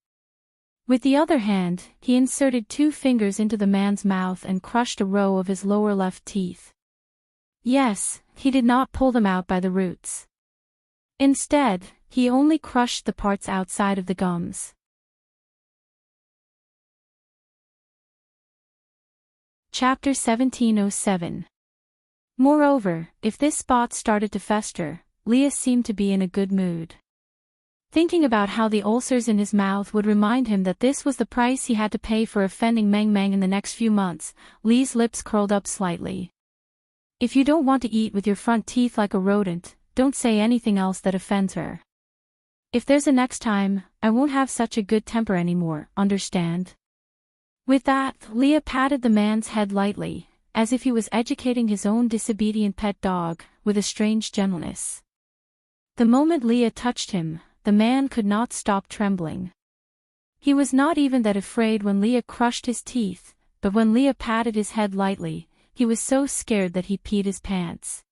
With the other hand, he inserted 2 fingers into the man's mouth and crushed a row of his lower left teeth. Yes, he did not pull them out by the roots. Instead, he only crushed the parts outside of the gums. Chapter 1707. Moreover, if this spot started to fester, Leah seemed to be in a good mood. Thinking about how the ulcers in his mouth would remind him that this was the price he had to pay for offending Meng Meng in the next few months, Lee's lips curled up slightly. If you don't want to eat with your front teeth like a rodent, don't say anything else that offends her. If there's a next time, I won't have such a good temper anymore, understand? With that, Leah patted the man's head lightly, as if he was educating his own disobedient pet dog, with a strange gentleness. The moment Leah touched him, the man could not stop trembling. He was not even that afraid when Leah crushed his teeth, but when Leah patted his head lightly, he was so scared that he peed his pants.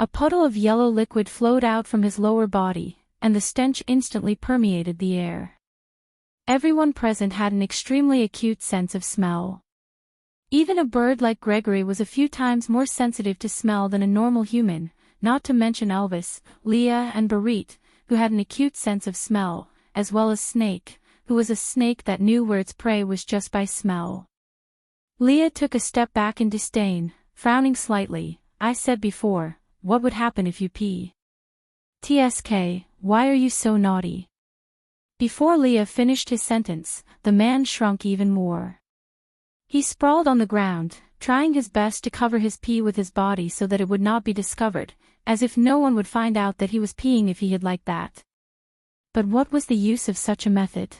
A puddle of yellow liquid flowed out from his lower body, and the stench instantly permeated the air. Everyone present had an extremely acute sense of smell. Even a bird like Gregory was a few times more sensitive to smell than a normal human, not to mention Elvis, Leah and Barit, who had an acute sense of smell, as well as Snake, who was a snake that knew where its prey was just by smell. Leah took a step back in disdain, frowning slightly. "I said before, what would happen if you pee? TSK, why are you so naughty?" Before Leah finished his sentence, the man shrunk even more. He sprawled on the ground, trying his best to cover his pee with his body so that it would not be discovered, as if no one would find out that he was peeing if he hid like that. But what was the use of such a method?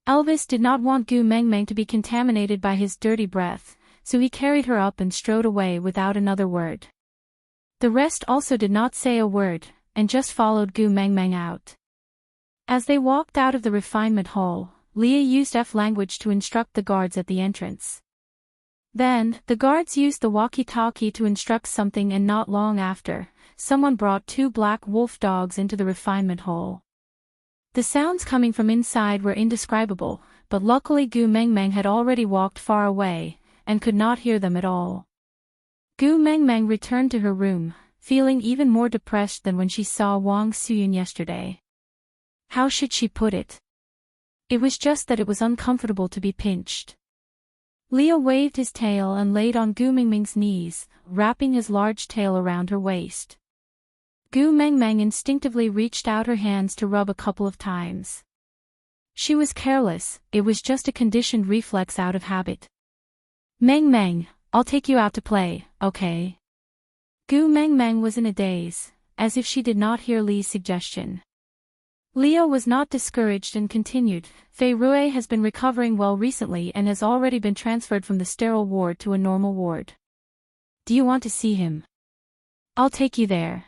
Elvis did not want Gu Mengmeng to be contaminated by his dirty breath, so he carried her up and strode away without another word. The rest also did not say a word, and just followed Gu Mengmeng out. As they walked out of the refinement hall, Leah used F language to instruct the guards at the entrance. Then, the guards used the walkie-talkie to instruct something, and not long after, someone brought 2 black wolf dogs into the refinement hall. The sounds coming from inside were indescribable, but luckily Gu Mengmeng had already walked far away, and could not hear them at all. Gu Mengmeng returned to her room, feeling even more depressed than when she saw Wang Suyun yesterday. How should she put it? It was just that it was uncomfortable to be pinched. Leah waved his tail and laid on Gu Mengmeng's knees, wrapping his large tail around her waist. Gu Mengmeng instinctively reached out her hands to rub a couple of times. She was careless, it was just a conditioned reflex out of habit. "Mengmeng, I'll take you out to play, okay?" Gu Mengmeng was in a daze, as if she did not hear Lee's suggestion. Leah was not discouraged and continued, "Fei Rui has been recovering well recently and has already been transferred from the sterile ward to a normal ward. Do you want to see him? I'll take you there.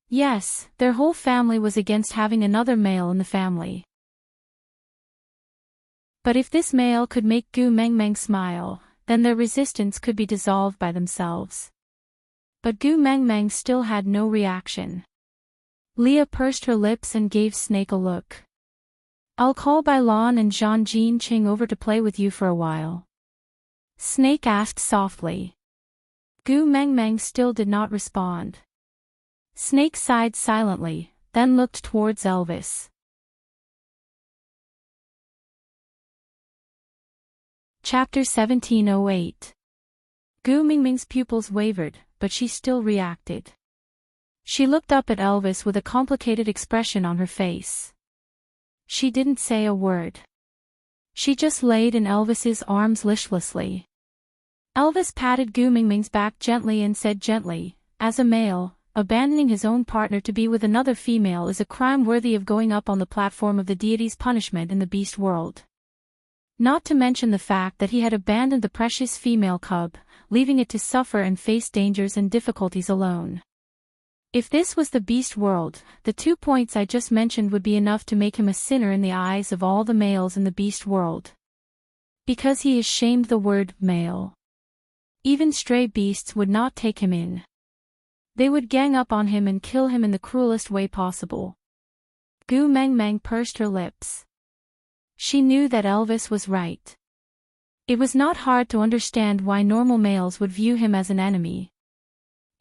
Yes, their whole family was against having another male in the family. But if this male could make Gu Mengmeng smile, then their resistance could be dissolved by themselves. But Gu Mengmeng still had no reaction. Leah pursed her lips and gave Snake a look. I'll call Bai Lan and Zhan Jin Qing over to play with you for a while. Snake asked softly. Gu Mengmeng still did not respond. Snake sighed silently, then looked towards Elvis. Chapter 1708. Gu Mingming's pupils wavered, but she still reacted. She looked up at Elvis with a complicated expression on her face. She didn't say a word. She just laid in Elvis's arms listlessly. Elvis patted Gu Mingming's back gently and said gently, as a male, abandoning his own partner to be with another female is a crime worthy of going up on the platform of the deity's punishment in the beast world. Not to mention the fact that he had abandoned the precious female cub, leaving it to suffer and face dangers and difficulties alone. If this was the beast world, the 2 points I just mentioned would be enough to make him a sinner in the eyes of all the males in the beast world. Because he has shamed the word male. Even stray beasts would not take him in. They would gang up on him and kill him in the cruelest way possible. Gu Mengmeng pursed her lips. She knew that Elvis was right. It was not hard to understand why normal males would view him as an enemy.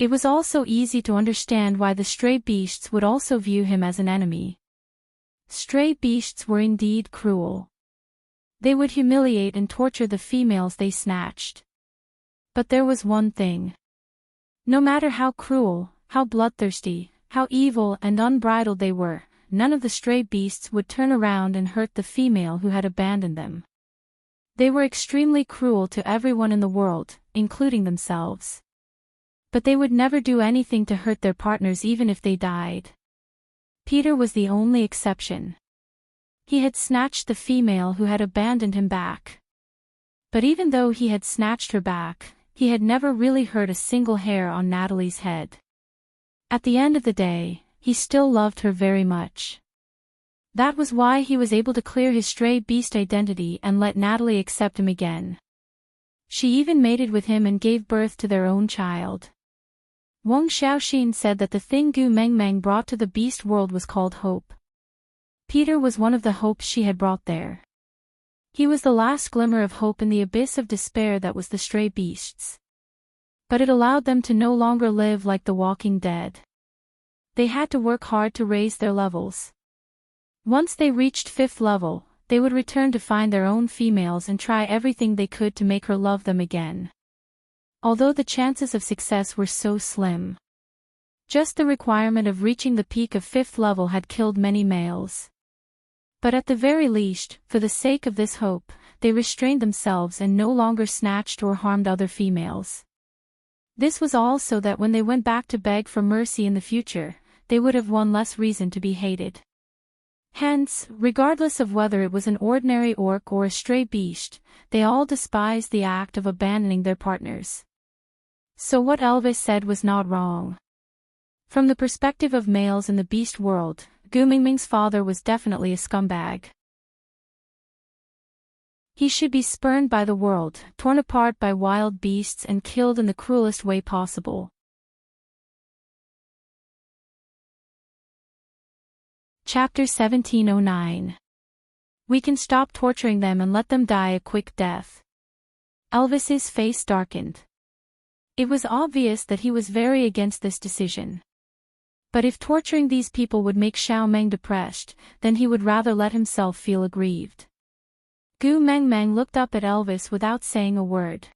It was also easy to understand why the stray beasts would also view him as an enemy. Stray beasts were indeed cruel. They would humiliate and torture the females they snatched. But there was one thing. No matter how cruel, how bloodthirsty, how evil and unbridled they were, none of the stray beasts would turn around and hurt the female who had abandoned them. They were extremely cruel to everyone in the world, including themselves. But they would never do anything to hurt their partners even if they died. Peter was the only exception. He had snatched the female who had abandoned him back. But even though he had snatched her back, he had never really hurt a single hair on Natalie's head. At the end of the day, he still loved her very much. That was why he was able to clear his stray beast identity and let Natalie accept him again. She even mated with him and gave birth to their own child. Wang Xiaoxin said that the thing Gu Mengmeng brought to the beast world was called hope. Peter was one of the hopes she had brought there. He was the last glimmer of hope in the abyss of despair that was the stray beasts. But it allowed them to no longer live like the walking dead. They had to work hard to raise their levels. Once they reached 5th level, they would return to find their own females and try everything they could to make her love them again. Although the chances of success were so slim. Just the requirement of reaching the peak of 5th level had killed many males. But at the very least, for the sake of this hope, they restrained themselves and no longer snatched or harmed other females. This was all so that when they went back to beg for mercy in the future, they would have one less reason to be hated. Hence, regardless of whether it was an ordinary orc or a stray beast, they all despised the act of abandoning their partners. So what Elvis said was not wrong. From the perspective of males in the beast world, Gu Mingming's father was definitely a scumbag. He should be spurned by the world, torn apart by wild beasts and killed in the cruelest way possible. Chapter 1709. We can stop torturing them and let them die a quick death. Elvis's face darkened. It was obvious that he was very against this decision. But if torturing these people would make Xiao Meng depressed, then he would rather let himself feel aggrieved. Gu Mengmeng looked up at Elvis without saying a word.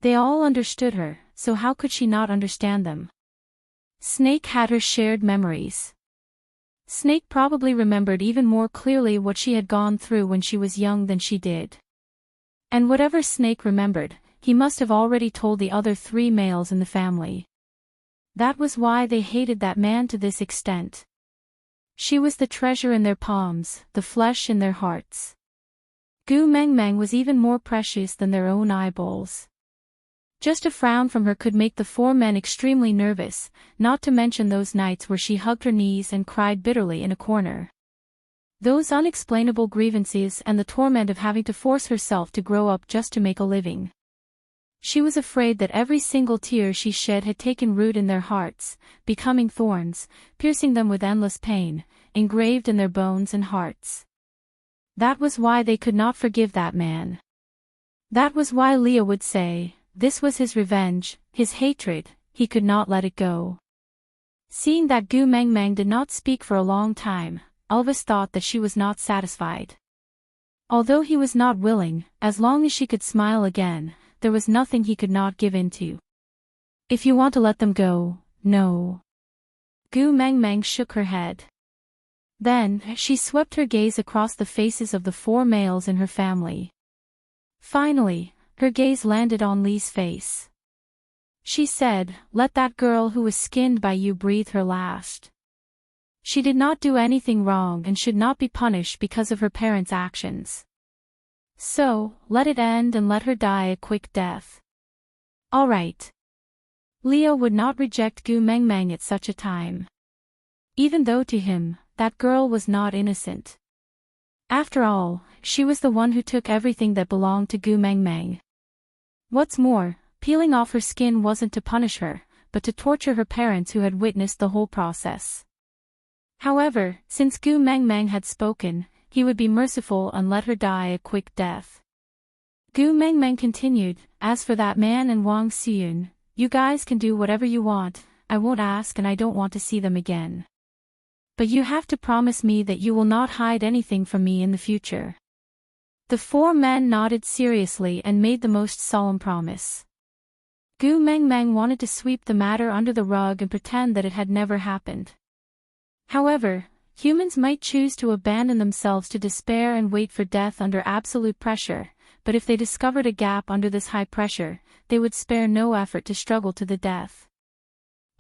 They all understood her, so how could she not understand them? Snake had her shared memories. Snake probably remembered even more clearly what she had gone through when she was young than she did. And whatever Snake remembered, he must have already told the other 3 males in the family. That was why they hated that man to this extent. She was the treasure in their palms, the flesh in their hearts. Gu Mengmeng was even more precious than their own eyeballs. Just a frown from her could make the four men extremely nervous, not to mention those nights where she hugged her knees and cried bitterly in a corner. Those unexplainable grievances and the torment of having to force herself to grow up just to make a living. She was afraid that every single tear she shed had taken root in their hearts, becoming thorns, piercing them with endless pain, engraved in their bones and hearts. That was why they could not forgive that man. That was why Leah would say, this was his revenge, his hatred, he could not let it go. Seeing that Gu Mengmeng did not speak for a long time, Elvis thought that she was not satisfied. Although he was not willing, as long as she could smile again, there was nothing he could not give in to. If you want to let them go, no. Gu Mengmeng shook her head. Then, she swept her gaze across the faces of the four males in her family. Finally, her gaze landed on Li's face. She said, let that girl who was skinned by you breathe her last. She did not do anything wrong and should not be punished because of her parents' actions. So, let it end and let her die a quick death. All right. Leah would not reject Gu Mengmeng at such a time. Even though to him, that girl was not innocent. After all, she was the one who took everything that belonged to Gu Mengmeng. What's more, peeling off her skin wasn't to punish her, but to torture her parents who had witnessed the whole process. However, since Gu Mengmeng had spoken, he would be merciful and let her die a quick death. Gu Mengmeng continued, as for that man and Wang Xiyun, you guys can do whatever you want, I won't ask and I don't want to see them again. But you have to promise me that you will not hide anything from me in the future. The four men nodded seriously and made the most solemn promise. Gu Mengmeng wanted to sweep the matter under the rug and pretend that it had never happened. However, humans might choose to abandon themselves to despair and wait for death under absolute pressure, but if they discovered a gap under this high pressure, they would spare no effort to struggle to the death.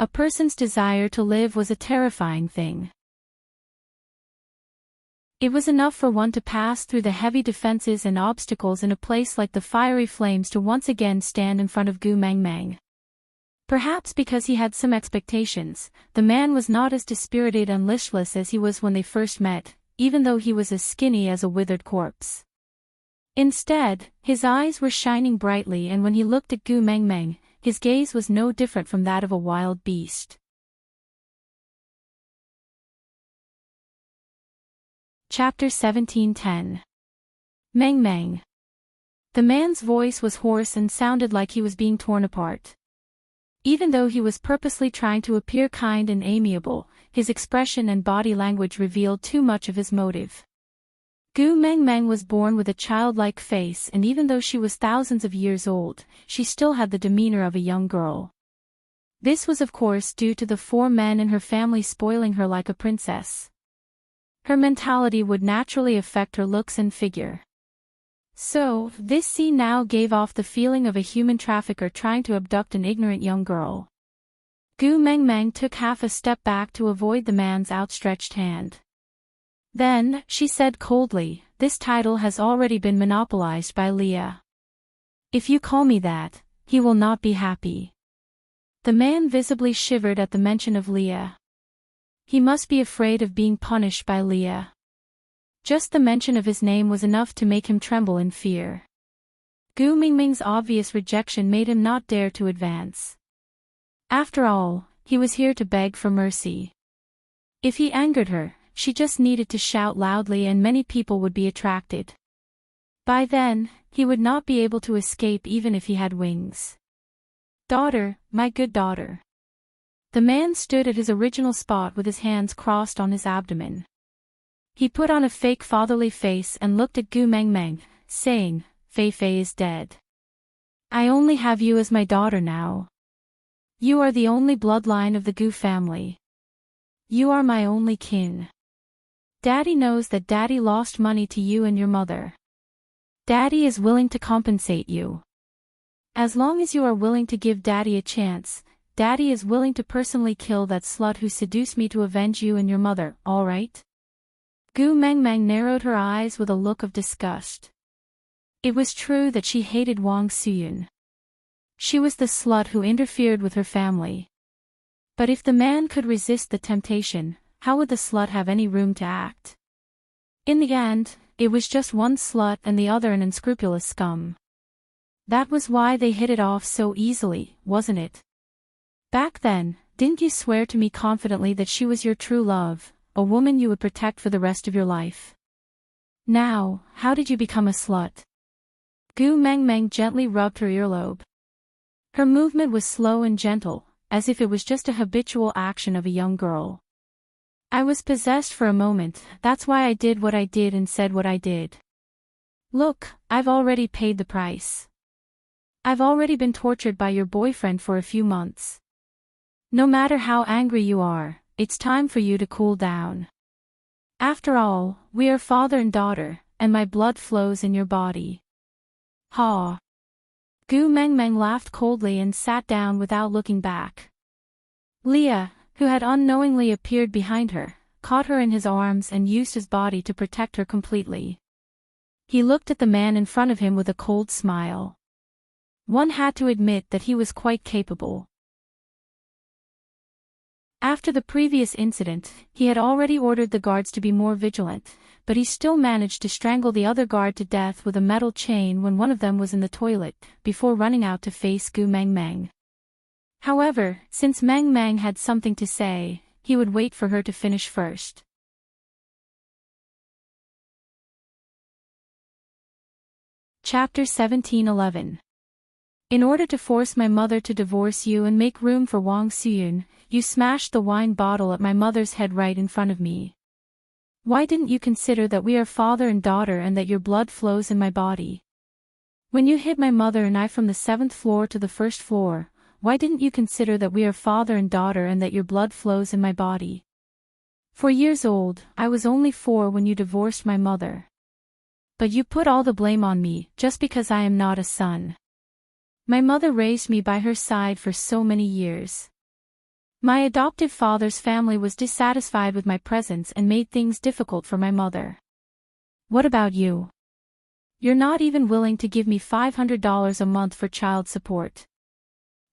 A person's desire to live was a terrifying thing. It was enough for one to pass through the heavy defenses and obstacles in a place like the fiery flames to once again stand in front of Gu Mengmeng. Perhaps because he had some expectations, the man was not as dispirited and listless as he was when they first met, even though he was as skinny as a withered corpse. Instead, his eyes were shining brightly, and when he looked at Gu Mengmeng, his gaze was no different from that of a wild beast. Chapter 17:10. Mengmeng. The man's voice was hoarse and sounded like he was being torn apart. Even though he was purposely trying to appear kind and amiable, his expression and body language revealed too much of his motive. Gu Mengmeng was born with a childlike face, and even though she was thousands of years old, she still had the demeanor of a young girl. This was of course due to the four men in her family spoiling her like a princess. Her mentality would naturally affect her looks and figure. So, this scene now gave off the feeling of a human trafficker trying to abduct an ignorant young girl. Gu Mengmeng took half a step back to avoid the man's outstretched hand. Then, she said coldly, "This title has already been monopolized by Leah. If you call me that, he will not be happy." The man visibly shivered at the mention of Leah. He must be afraid of being punished by Leah. Just the mention of his name was enough to make him tremble in fear. Gu Mengmeng's obvious rejection made him not dare to advance. After all, he was here to beg for mercy. If he angered her, she just needed to shout loudly and many people would be attracted. By then, he would not be able to escape even if he had wings. "Daughter, my good daughter." The man stood at his original spot with his hands crossed on his abdomen. He put on a fake fatherly face and looked at Gu Mengmeng, saying, "Fei Fei is dead. I only have you as my daughter now. You are the only bloodline of the Gu family. You are my only kin. Daddy knows that Daddy lost money to you and your mother. Daddy is willing to compensate you. As long as you are willing to give Daddy a chance, Daddy is willing to personally kill that slut who seduced me to avenge you and your mother, all right?" Gu Mengmeng narrowed her eyes with a look of disgust. It was true that she hated Wang Xiyun. She was the slut who interfered with her family. But if the man could resist the temptation, how would the slut have any room to act? In the end, it was just one slut and the other an unscrupulous scum. That was why they hit it off so easily, wasn't it? Back then, didn't you swear to me confidently that she was your true love, a woman you would protect for the rest of your life? Now, how did you become a slut? Gu Mengmeng gently rubbed her earlobe. Her movement was slow and gentle, as if it was just a habitual action of a young girl. I was possessed for a moment, that's why I did what I did and said what I did. Look, I've already paid the price. I've already been tortured by your boyfriend for a few months. No matter how angry you are, it's time for you to cool down. After all, we are father and daughter, and my blood flows in your body. Ha! Gu Mengmeng laughed coldly and sat down without looking back. Leah, who had unknowingly appeared behind her, caught her in his arms and used his body to protect her completely. He looked at the man in front of him with a cold smile. One had to admit that he was quite capable. After the previous incident, he had already ordered the guards to be more vigilant, but he still managed to strangle the other guard to death with a metal chain when one of them was in the toilet, before running out to face Gu Mengmeng. However, since Mengmeng had something to say, he would wait for her to finish first. Chapter 17:11. In order to force my mother to divorce you and make room for Wang Xuyun, you smashed the wine bottle at my mother's head right in front of me. Why didn't you consider that we are father and daughter and that your blood flows in my body? When you hit my mother and I from the 7th floor to the 1st floor, why didn't you consider that we are father and daughter and that your blood flows in my body? 4 years old, I was only 4 when you divorced my mother. But you put all the blame on me, just because I am not a son. My mother raised me by her side for so many years. My adoptive father's family was dissatisfied with my presence and made things difficult for my mother. What about you? You're not even willing to give me $500 a month for child support.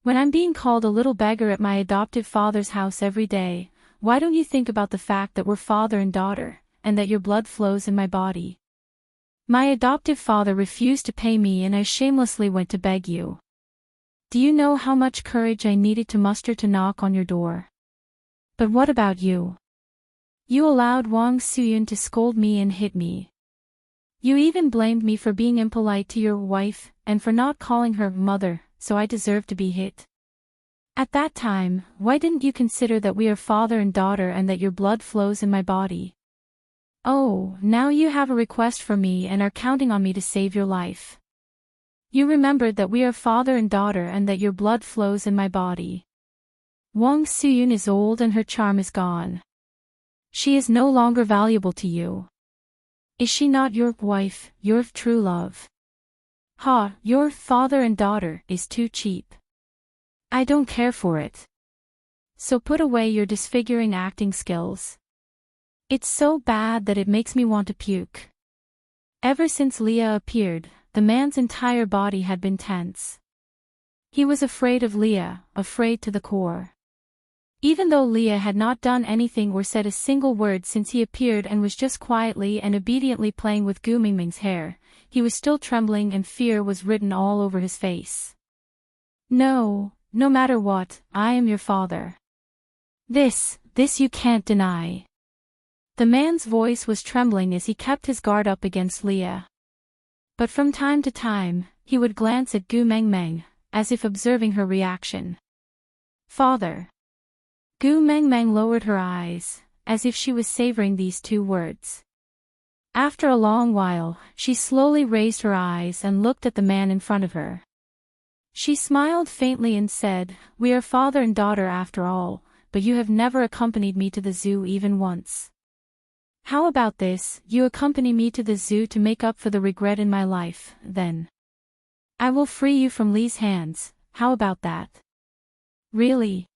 When I'm being called a little beggar at my adoptive father's house every day, why don't you think about the fact that we're father and daughter, and that your blood flows in my body? My adoptive father refused to pay me and I shamelessly went to beg you. Do you know how much courage I needed to muster to knock on your door? But what about you? You allowed Wang Xuyun to scold me and hit me. You even blamed me for being impolite to your wife, and for not calling her mother, so I deserve to be hit. At that time, why didn't you consider that we are father and daughter and that your blood flows in my body? Oh, now you have a request from me and are counting on me to save your life. You remembered that we are father and daughter and that your blood flows in my body. Wang Xuyun is old and her charm is gone. She is no longer valuable to you. Is she not your wife, your true love? Ha, your father and daughter is too cheap. I don't care for it. So put away your disfiguring acting skills. It's so bad that it makes me want to puke. Ever since Leah appeared, the man's entire body had been tense. He was afraid of Leah, afraid to the core. Even though Leah had not done anything or said a single word since he appeared and was just quietly and obediently playing with Gu Mingming's hair, he was still trembling and fear was written all over his face. No, no matter what, I am your father. This you can't deny. The man's voice was trembling as he kept his guard up against Leah. But from time to time, he would glance at Gu Mengmeng, as if observing her reaction. Father. Gu Mengmeng lowered her eyes, as if she was savoring these 2 words. After a long while, she slowly raised her eyes and looked at the man in front of her. She smiled faintly and said, "We are father and daughter after all, but you have never accompanied me to the zoo even once. How about this, you accompany me to the zoo to make up for the regret in my life, then. I will free you from Lee's hands, how about that?" Really?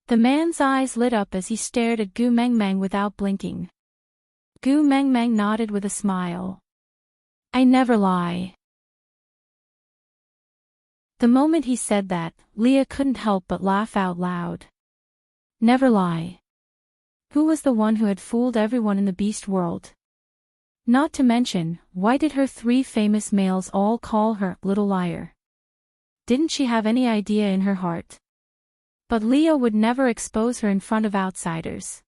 The man's eyes lit up as he stared at Gu Mengmeng without blinking. Gu Mengmeng nodded with a smile. I never lie. The moment he said that, Leah couldn't help but laugh out loud. Never lie. Who was the one who had fooled everyone in the beast world? Not to mention, why did her 3 famous males all call her little liar? Didn't she have any idea in her heart? But Leah would never expose her in front of outsiders.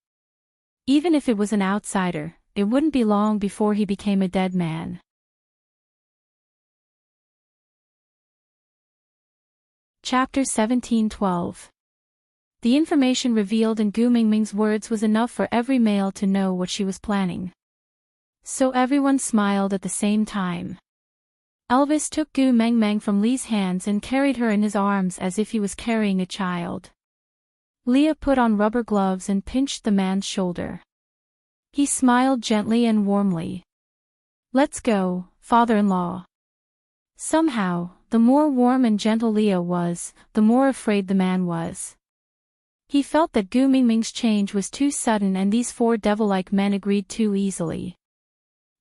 Even if it was an outsider, it wouldn't be long before he became a dead man. Chapter 17:12. The information revealed in Gu Mingming's words was enough for every male to know what she was planning. So everyone smiled at the same time. Elvis took Gu Mengmeng from Li's hands and carried her in his arms as if he was carrying a child. Leah put on rubber gloves and pinched the man's shoulder. He smiled gently and warmly. Let's go, father-in-law. Somehow, the more warm and gentle Leah was, the more afraid the man was. He felt that Gu Mingming's change was too sudden and these 4 devil-like men agreed too easily.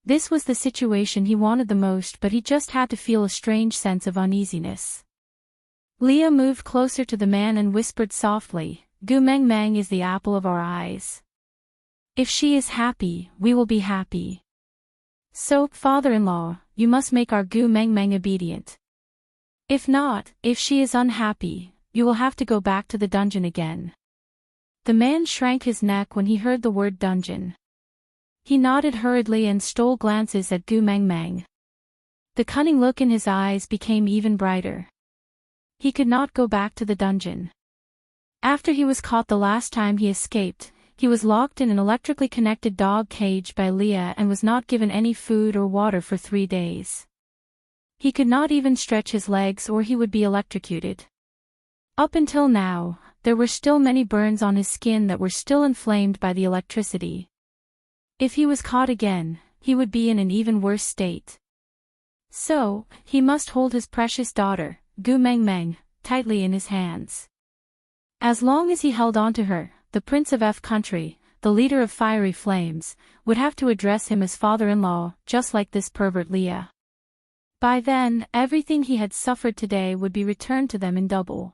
This was the situation he wanted the most, but he just had to feel a strange sense of uneasiness. Leah moved closer to the man and whispered softly, Gu Mengmeng is the apple of our eyes. If she is happy, we will be happy. So, father-in-law, you must make our Gu Mengmeng obedient. If not, if she is unhappy, you will have to go back to the dungeon again. The man shrank his neck when he heard the word dungeon. He nodded hurriedly and stole glances at Gu Mengmeng. The cunning look in his eyes became even brighter. He could not go back to the dungeon. After he was caught the last time he escaped, he was locked in an electrically connected dog cage by Leah and was not given any food or water for 3 days. He could not even stretch his legs or he would be electrocuted. Up until now, there were still many burns on his skin that were still inflamed by the electricity. If he was caught again, he would be in an even worse state. So, he must hold his precious daughter, Gu Mengmeng, tightly in his hands. As long as he held on to her, the Prince of F Country, the leader of Fiery Flames, would have to address him as father-in-law, just like this pervert Leah. By then, everything he had suffered today would be returned to them in double.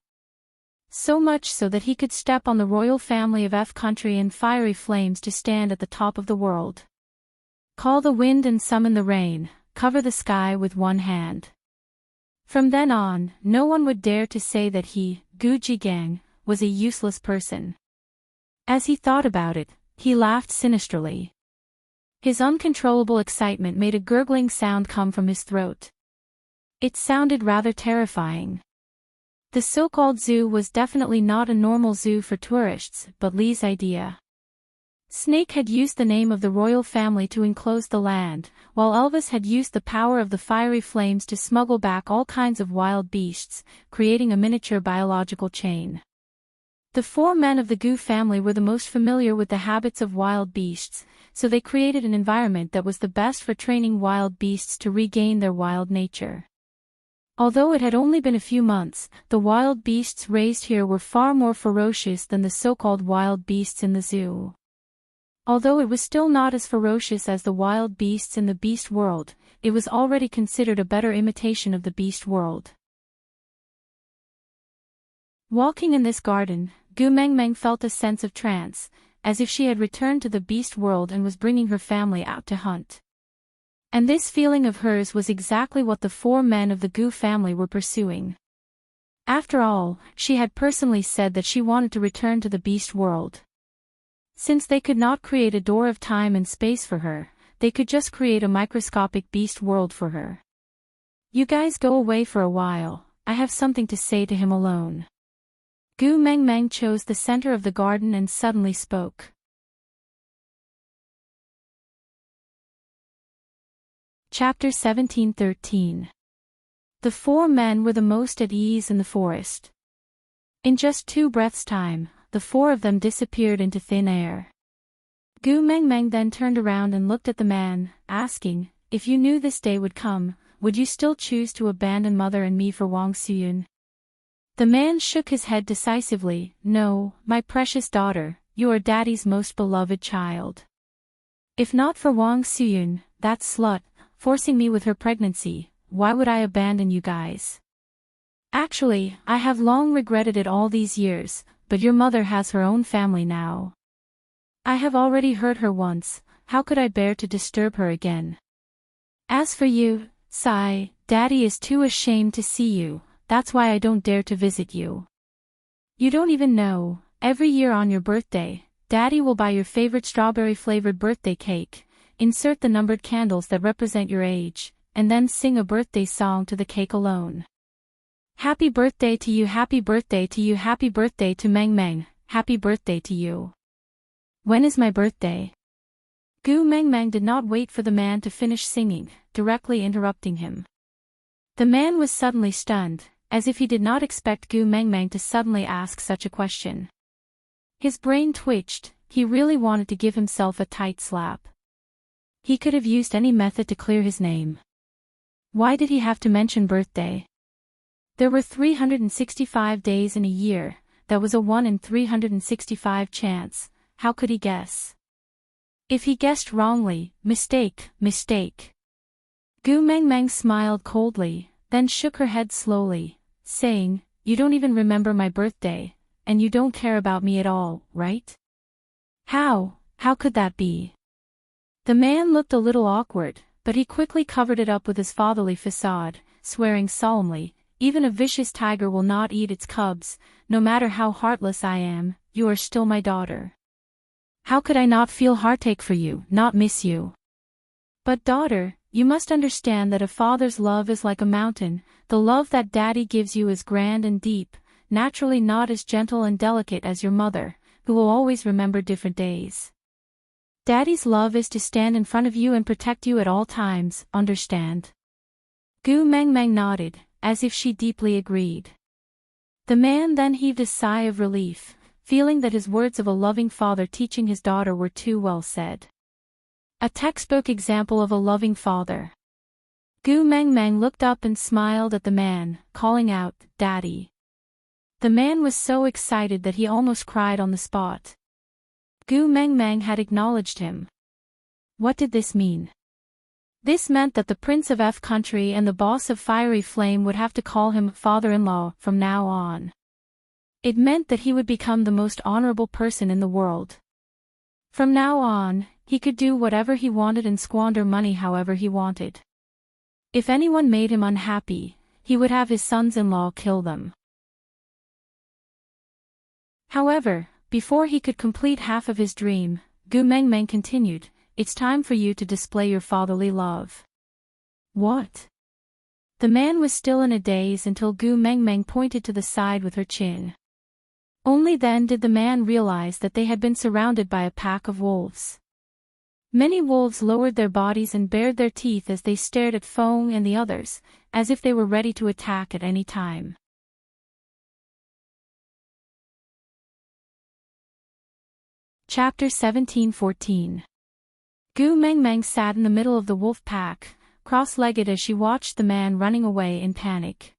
So much so that he could step on the royal family of F Country and Fiery Flames to stand at the top of the world. Call the wind and summon the rain, cover the sky with one hand. From then on, no one would dare to say that he, Gu Jigang, was a useless person. As he thought about it, he laughed sinisterly. His uncontrollable excitement made a gurgling sound come from his throat. It sounded rather terrifying. The so-called zoo was definitely not a normal zoo for tourists, but Li's idea. Snake had used the name of the royal family to enclose the land, while Elvis had used the power of the Fiery Flames to smuggle back all kinds of wild beasts, creating a miniature biological chain. The 4 men of the Gu family were the most familiar with the habits of wild beasts, so they created an environment that was the best for training wild beasts to regain their wild nature. Although it had only been a few months, the wild beasts raised here were far more ferocious than the so-called wild beasts in the zoo. Although it was still not as ferocious as the wild beasts in the beast world, it was already considered a better imitation of the beast world. Walking in this garden, Gu Mengmeng felt a sense of trance, as if she had returned to the beast world and was bringing her family out to hunt. And this feeling of hers was exactly what the 4 men of the Gu family were pursuing. After all, she had personally said that she wanted to return to the beast world. Since they could not create a door of time and space for her, they could just create a microscopic beast world for her. You guys go away for a while, I have something to say to him alone. Gu Mengmeng chose the center of the garden and suddenly spoke. Chapter 17:13. The 4 men were the most at ease in the forest. In just 2 breaths' time, the 4 of them disappeared into thin air. Gu Mengmeng then turned around and looked at the man, asking, if you knew this day would come, would you still choose to abandon mother and me for Wang Xuyun? The man shook his head decisively. No, my precious daughter, you are daddy's most beloved child. If not for Wang Xuyun, that slut, forcing me with her pregnancy, why would I abandon you guys? Actually, I have long regretted it all these years, but your mother has her own family now. I have already hurt her once, how could I bear to disturb her again? As for you, sigh, Daddy is too ashamed to see you, that's why I don't dare to visit you. You don't even know, every year on your birthday, Daddy will buy your favorite strawberry-flavored birthday cake, insert the numbered candles that represent your age, and then sing a birthday song to the cake alone. Happy birthday to you, happy birthday to you, happy birthday to Meng Meng, happy birthday to you. When is my birthday? Gu Meng Meng did not wait for the man to finish singing, directly interrupting him. The man was suddenly stunned, as if he did not expect Gu Meng Meng to suddenly ask such a question. His brain twitched, he really wanted to give himself a tight slap. He could have used any method to clear his name. Why did he have to mention birthday? There were 365 days in a year, that was a 1 in 365 chance, how could he guess? If he guessed wrongly, mistake. Gu Meng Meng smiled coldly, then shook her head slowly, saying, you don't even remember my birthday, and you don't care about me at all, right? How could that be? The man looked a little awkward, but he quickly covered it up with his fatherly facade, swearing solemnly, even a vicious tiger will not eat its cubs, no matter how heartless I am, you are still my daughter. How could I not feel heartache for you, not miss you? But daughter, you must understand that a father's love is like a mountain, the love that Daddy gives you is grand and deep, naturally not as gentle and delicate as your mother, who will always remember different days. Daddy's love is to stand in front of you and protect you at all times, understand? Gu Meng Meng nodded, as if she deeply agreed. The man then heaved a sigh of relief, feeling that his words of a loving father teaching his daughter were too well said. A textbook example of a loving father. Gu Meng Meng looked up and smiled at the man, calling out, Daddy. The man was so excited that he almost cried on the spot. Gu Meng Meng had acknowledged him. What did this mean? This meant that the Prince of F Country and the boss of Fiery Flame would have to call him father-in-law from now on. It meant that he would become the most honorable person in the world. From now on, he could do whatever he wanted and squander money however he wanted. If anyone made him unhappy, he would have his sons-in-law kill them. However, before he could complete half of his dream, Gu Meng Meng continued, it's time for you to display your fatherly love. What? The man was still in a daze until Gu Meng Meng pointed to the side with her chin. Only then did the man realize that they had been surrounded by a pack of wolves. Many wolves lowered their bodies and bared their teeth as they stared at Feng and the others, as if they were ready to attack at any time. Chapter 17:14. Gu Meng Meng sat in the middle of the wolf pack, cross-legged as she watched the man running away in panic.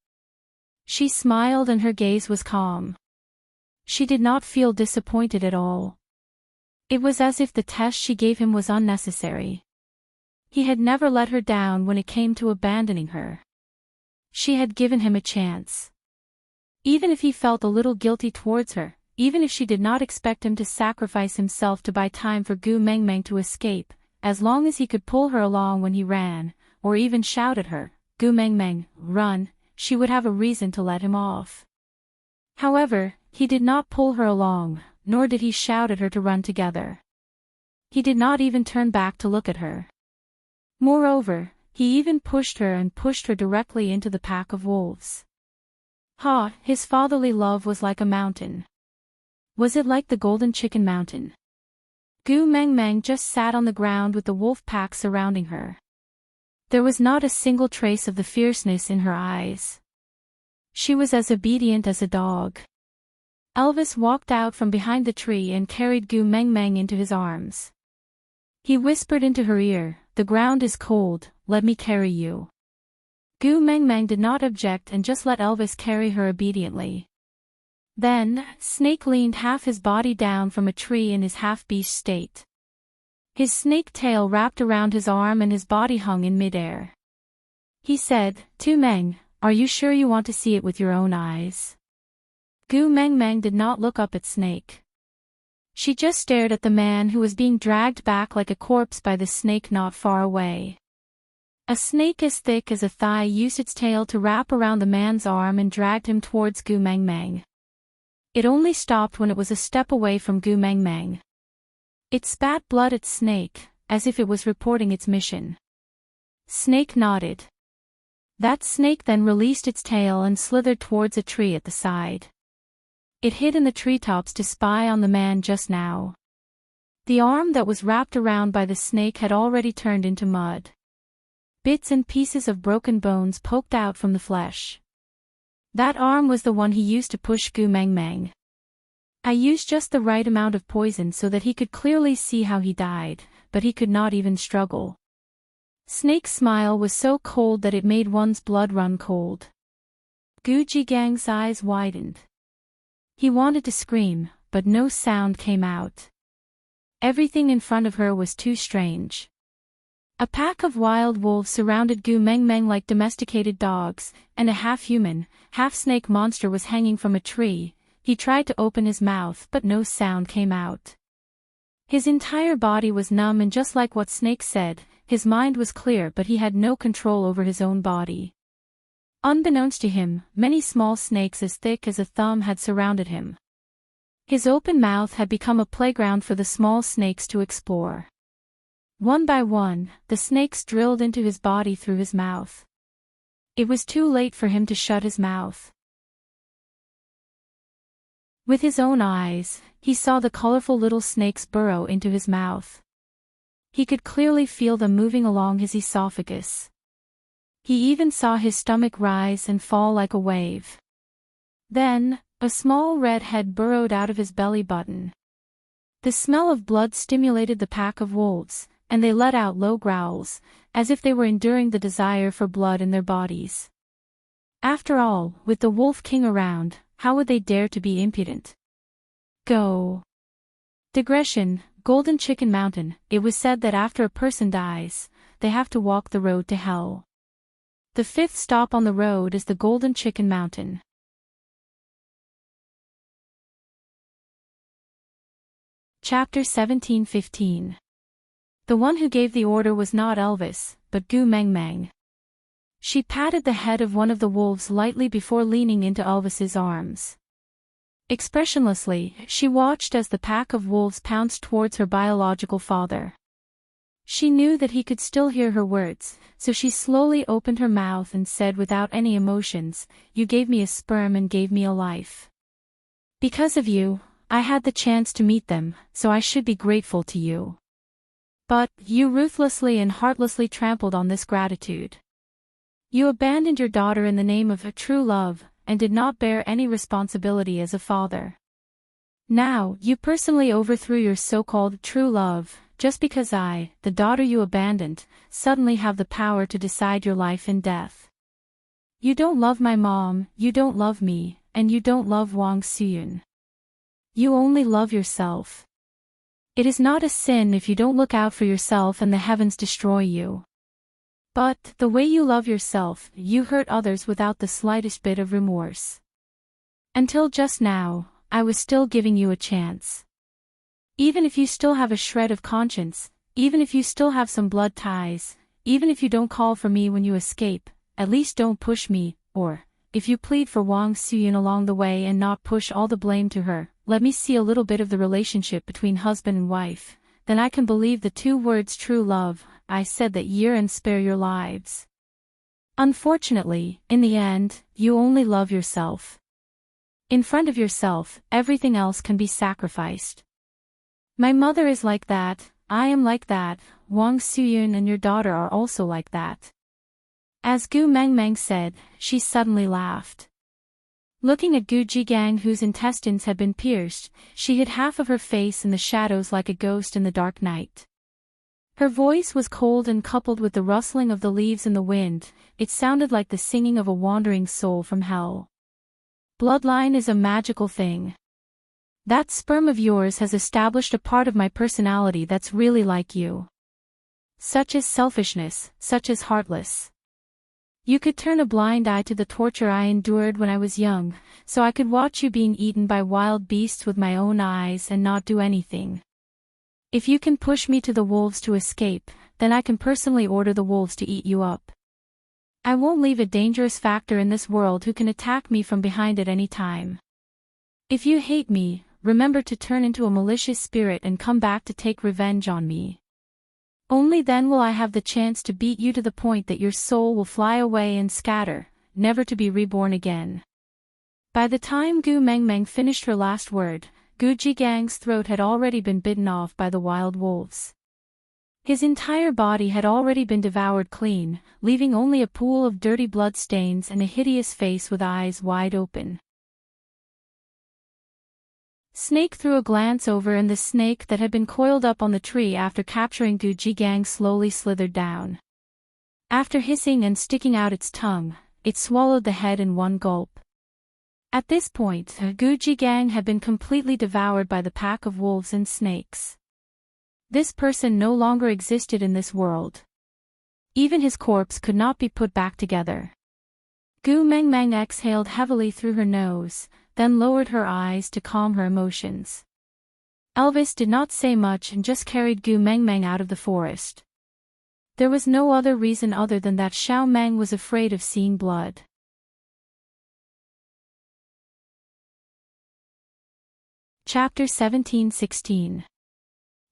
She smiled and her gaze was calm. She did not feel disappointed at all. It was as if the test she gave him was unnecessary. He had never let her down when it came to abandoning her. She had given him a chance. Even if he felt a little guilty towards her, even if she did not expect him to sacrifice himself to buy time for Gu Meng Meng to escape, as long as he could pull her along when he ran, or even shout at her, Gu Meng Meng, run, she would have a reason to let him off. However, he did not pull her along, nor did he shout at her to run together. He did not even turn back to look at her. Moreover, he even pushed her directly into the pack of wolves. His fatherly love was like a mountain. Was it like the Golden Chicken Mountain? Gu Meng Meng just sat on the ground with the wolf pack surrounding her. There was not a single trace of the fierceness in her eyes. She was as obedient as a dog. Elvis walked out from behind the tree and carried Gu Meng Meng into his arms. He whispered into her ear, the ground is cold, let me carry you. Gu Meng Meng did not object and just let Elvis carry her obediently. Then, Snake leaned half his body down from a tree in his half-beast state. His snake tail wrapped around his arm and his body hung in midair. He said, Tu Meng, Are you sure you want to see it with your own eyes? Gu Mengmeng did not look up at Snake. She just stared at the man who was being dragged back like a corpse by the snake not far away. A snake as thick as a thigh used its tail to wrap around the man's arm and dragged him towards Gu Mengmeng. It only stopped when it was a step away from Gu Mengmeng. It spat blood at Snake, as if it was reporting its mission. Snake nodded. That snake then released its tail and slithered towards a tree at the side. It hid in the treetops to spy on the man just now. The arm that was wrapped around by the snake had already turned into mud. Bits and pieces of broken bones poked out from the flesh. That arm was the one he used to push Gu Mengmeng. I used just the right amount of poison so that he could clearly see how he died, but he could not even struggle. Snake's smile was so cold that it made one's blood run cold. Gu Jigang's eyes widened. He wanted to scream, but no sound came out. Everything in front of her was too strange. A pack of wild wolves surrounded Gu Mengmeng like domesticated dogs, and a half-human, half-snake monster was hanging from a tree. He tried to open his mouth but no sound came out. His entire body was numb, and just like what Snake said, his mind was clear, but he had no control over his own body. Unbeknownst to him, many small snakes as thick as a thumb had surrounded him. His open mouth had become a playground for the small snakes to explore. One by one, the snakes drilled into his body through his mouth. It was too late for him to shut his mouth. With his own eyes, he saw the colorful little snakes burrow into his mouth. He could clearly feel them moving along his esophagus. He even saw his stomach rise and fall like a wave. Then, a small red head burrowed out of his belly button. The smell of blood stimulated the pack of wolves, and they let out low growls, as if they were enduring the desire for blood in their bodies. After all, with the Wolf King around, how would they dare to be impudent? Go. Digression, Golden Chicken Mountain. It was said that after a person dies, they have to walk the road to hell. The fifth stop on the road is the Golden Chicken Mountain. Chapter 17:15. The one who gave the order was not Elvis, but Gu Mengmeng. She patted the head of one of the wolves lightly before leaning into Elvis's arms. Expressionlessly, she watched as the pack of wolves pounced towards her biological father. She knew that he could still hear her words, so she slowly opened her mouth and said without any emotions, "You gave me a sperm and gave me a life. Because of you, I had the chance to meet them, so I should be grateful to you. But, you ruthlessly and heartlessly trampled on this gratitude. You abandoned your daughter in the name of a true love, and did not bear any responsibility as a father. Now, you personally overthrew your so-called true love, just because I, the daughter you abandoned, suddenly have the power to decide your life and death. You don't love my mom, you don't love me, and you don't love Wang Suyun. You only love yourself. It is not a sin if you don't look out for yourself and the heavens destroy you. But, the way you love yourself, you hurt others without the slightest bit of remorse. Until just now, I was still giving you a chance. Even if you still have a shred of conscience, even if you still have some blood ties, even if you don't call for me when you escape, at least don't push me, or, if you plead for Wang Suyun along the way and not push all the blame to her, let me see a little bit of the relationship between husband and wife, then I can believe the two words true love, I said that year and spare your lives. Unfortunately, in the end, you only love yourself. In front of yourself, everything else can be sacrificed. My mother is like that, I am like that, Wang Suyun and your daughter are also like that. As Gu Mengmeng said, she suddenly laughed. Looking at Gu Jigang, whose intestines had been pierced, she hid half of her face in the shadows like a ghost in the dark night. Her voice was cold, and coupled with the rustling of the leaves in the wind, it sounded like the singing of a wandering soul from hell. Bloodline is a magical thing. That sperm of yours has established a part of my personality that's really like you. Such as selfishness, such as heartless. You could turn a blind eye to the torture I endured when I was young, so I could watch you being eaten by wild beasts with my own eyes and not do anything. If you can push me to the wolves to escape, then I can personally order the wolves to eat you up. I won't leave a dangerous factor in this world who can attack me from behind at any time. If you hate me, remember to turn into a malicious spirit and come back to take revenge on me. Only then will I have the chance to beat you to the point that your soul will fly away and scatter, never to be reborn again. By the time Gu Mengmeng finished her last word, Gu Jigang's throat had already been bitten off by the wild wolves. His entire body had already been devoured clean, leaving only a pool of dirty blood stains and a hideous face with eyes wide open. Snake threw a glance over and the snake that had been coiled up on the tree after capturing Gu Jigang slowly slithered down. After hissing and sticking out its tongue, it swallowed the head in one gulp. At this point, Gu Jigang had been completely devoured by the pack of wolves and snakes. This person no longer existed in this world. Even his corpse could not be put back together. Gu Mengmeng exhaled heavily through her nose, then lowered her eyes to calm her emotions. Elvis did not say much and just carried Gu Mengmeng out of the forest. There was no other reason other than that Xiao Meng was afraid of seeing blood. Chapter 17-16.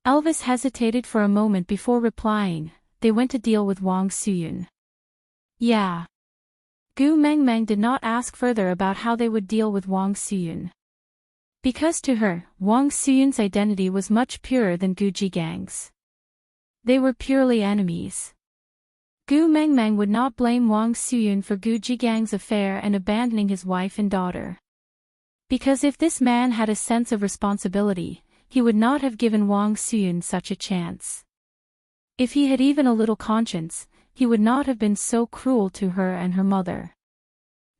Elvis hesitated for a moment before replying. They went to deal with Wang Suyun. Yeah. Gu Mengmeng did not ask further about how they would deal with Wang Suyun. Because to her, Wang Suyun's identity was much purer than Gu Jigang's. They were purely enemies. Gu Mengmeng would not blame Wang Suyun for Gu Jigang's affair and abandoning his wife and daughter. Because if this man had a sense of responsibility, he would not have given Wang Suyun such a chance. If he had even a little conscience, he would not have been so cruel to her and her mother.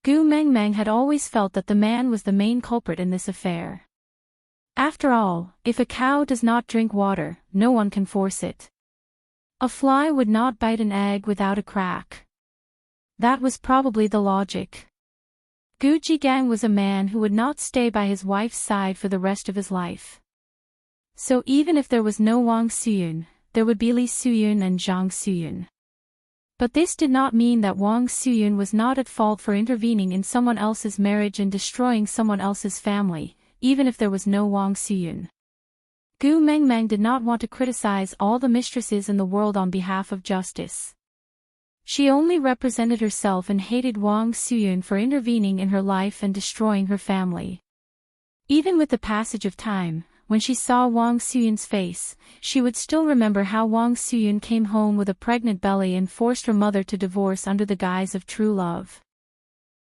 Gu Mengmeng had always felt that the man was the main culprit in this affair. After all, if a cow does not drink water, no one can force it. A fly would not bite an egg without a crack. That was probably the logic. Gu Jigang was a man who would not stay by his wife's side for the rest of his life. So even if there was no Wang Suyun, there would be Li Suyun and Zhang Suyun. But this did not mean that Wang Suyun was not at fault for intervening in someone else's marriage and destroying someone else's family, even if there was no Wang Suyun. Gu Mengmeng did not want to criticize all the mistresses in the world on behalf of justice. She only represented herself and hated Wang Suyun for intervening in her life and destroying her family. Even with the passage of time, when she saw Wang Suyun's face, she would still remember how Wang Suyun came home with a pregnant belly and forced her mother to divorce under the guise of true love.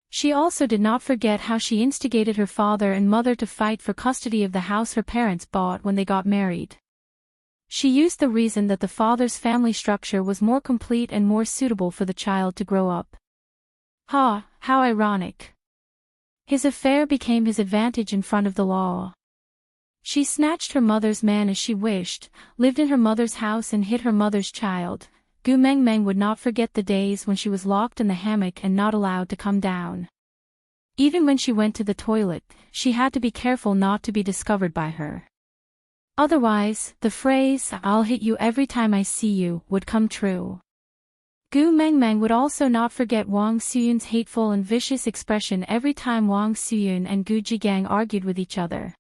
She also did not forget how she instigated her father and mother to fight for custody of the house her parents bought when they got married. She used the reason that the father's family structure was more complete and more suitable for the child to grow up. Ha, how ironic. His affair became his advantage in front of the law. She snatched her mother's man as she wished, lived in her mother's house and hid her mother's child. Gu Mengmeng would not forget the days when she was locked in the hammock and not allowed to come down. Even when she went to the toilet, she had to be careful not to be discovered by her. Otherwise, the phrase, "I'll hit you every time I see you," would come true. Gu Mengmeng would also not forget Wang Suyun's hateful and vicious expression every time Wang Suyun and Gu Jigang argued with each other.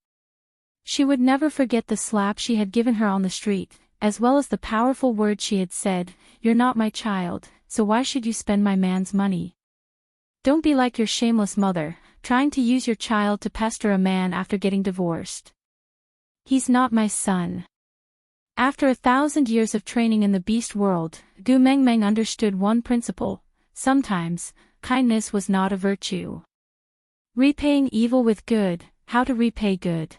She would never forget the slap she had given her on the street, as well as the powerful words she had said, "You're not my child, so why should you spend my man's money? Don't be like your shameless mother, trying to use your child to pester a man after getting divorced. He's not my son." After 1,000 years of training in the beast world, Gu Mengmeng understood one principle: sometimes, kindness was not a virtue. Repaying evil with good, how to repay good.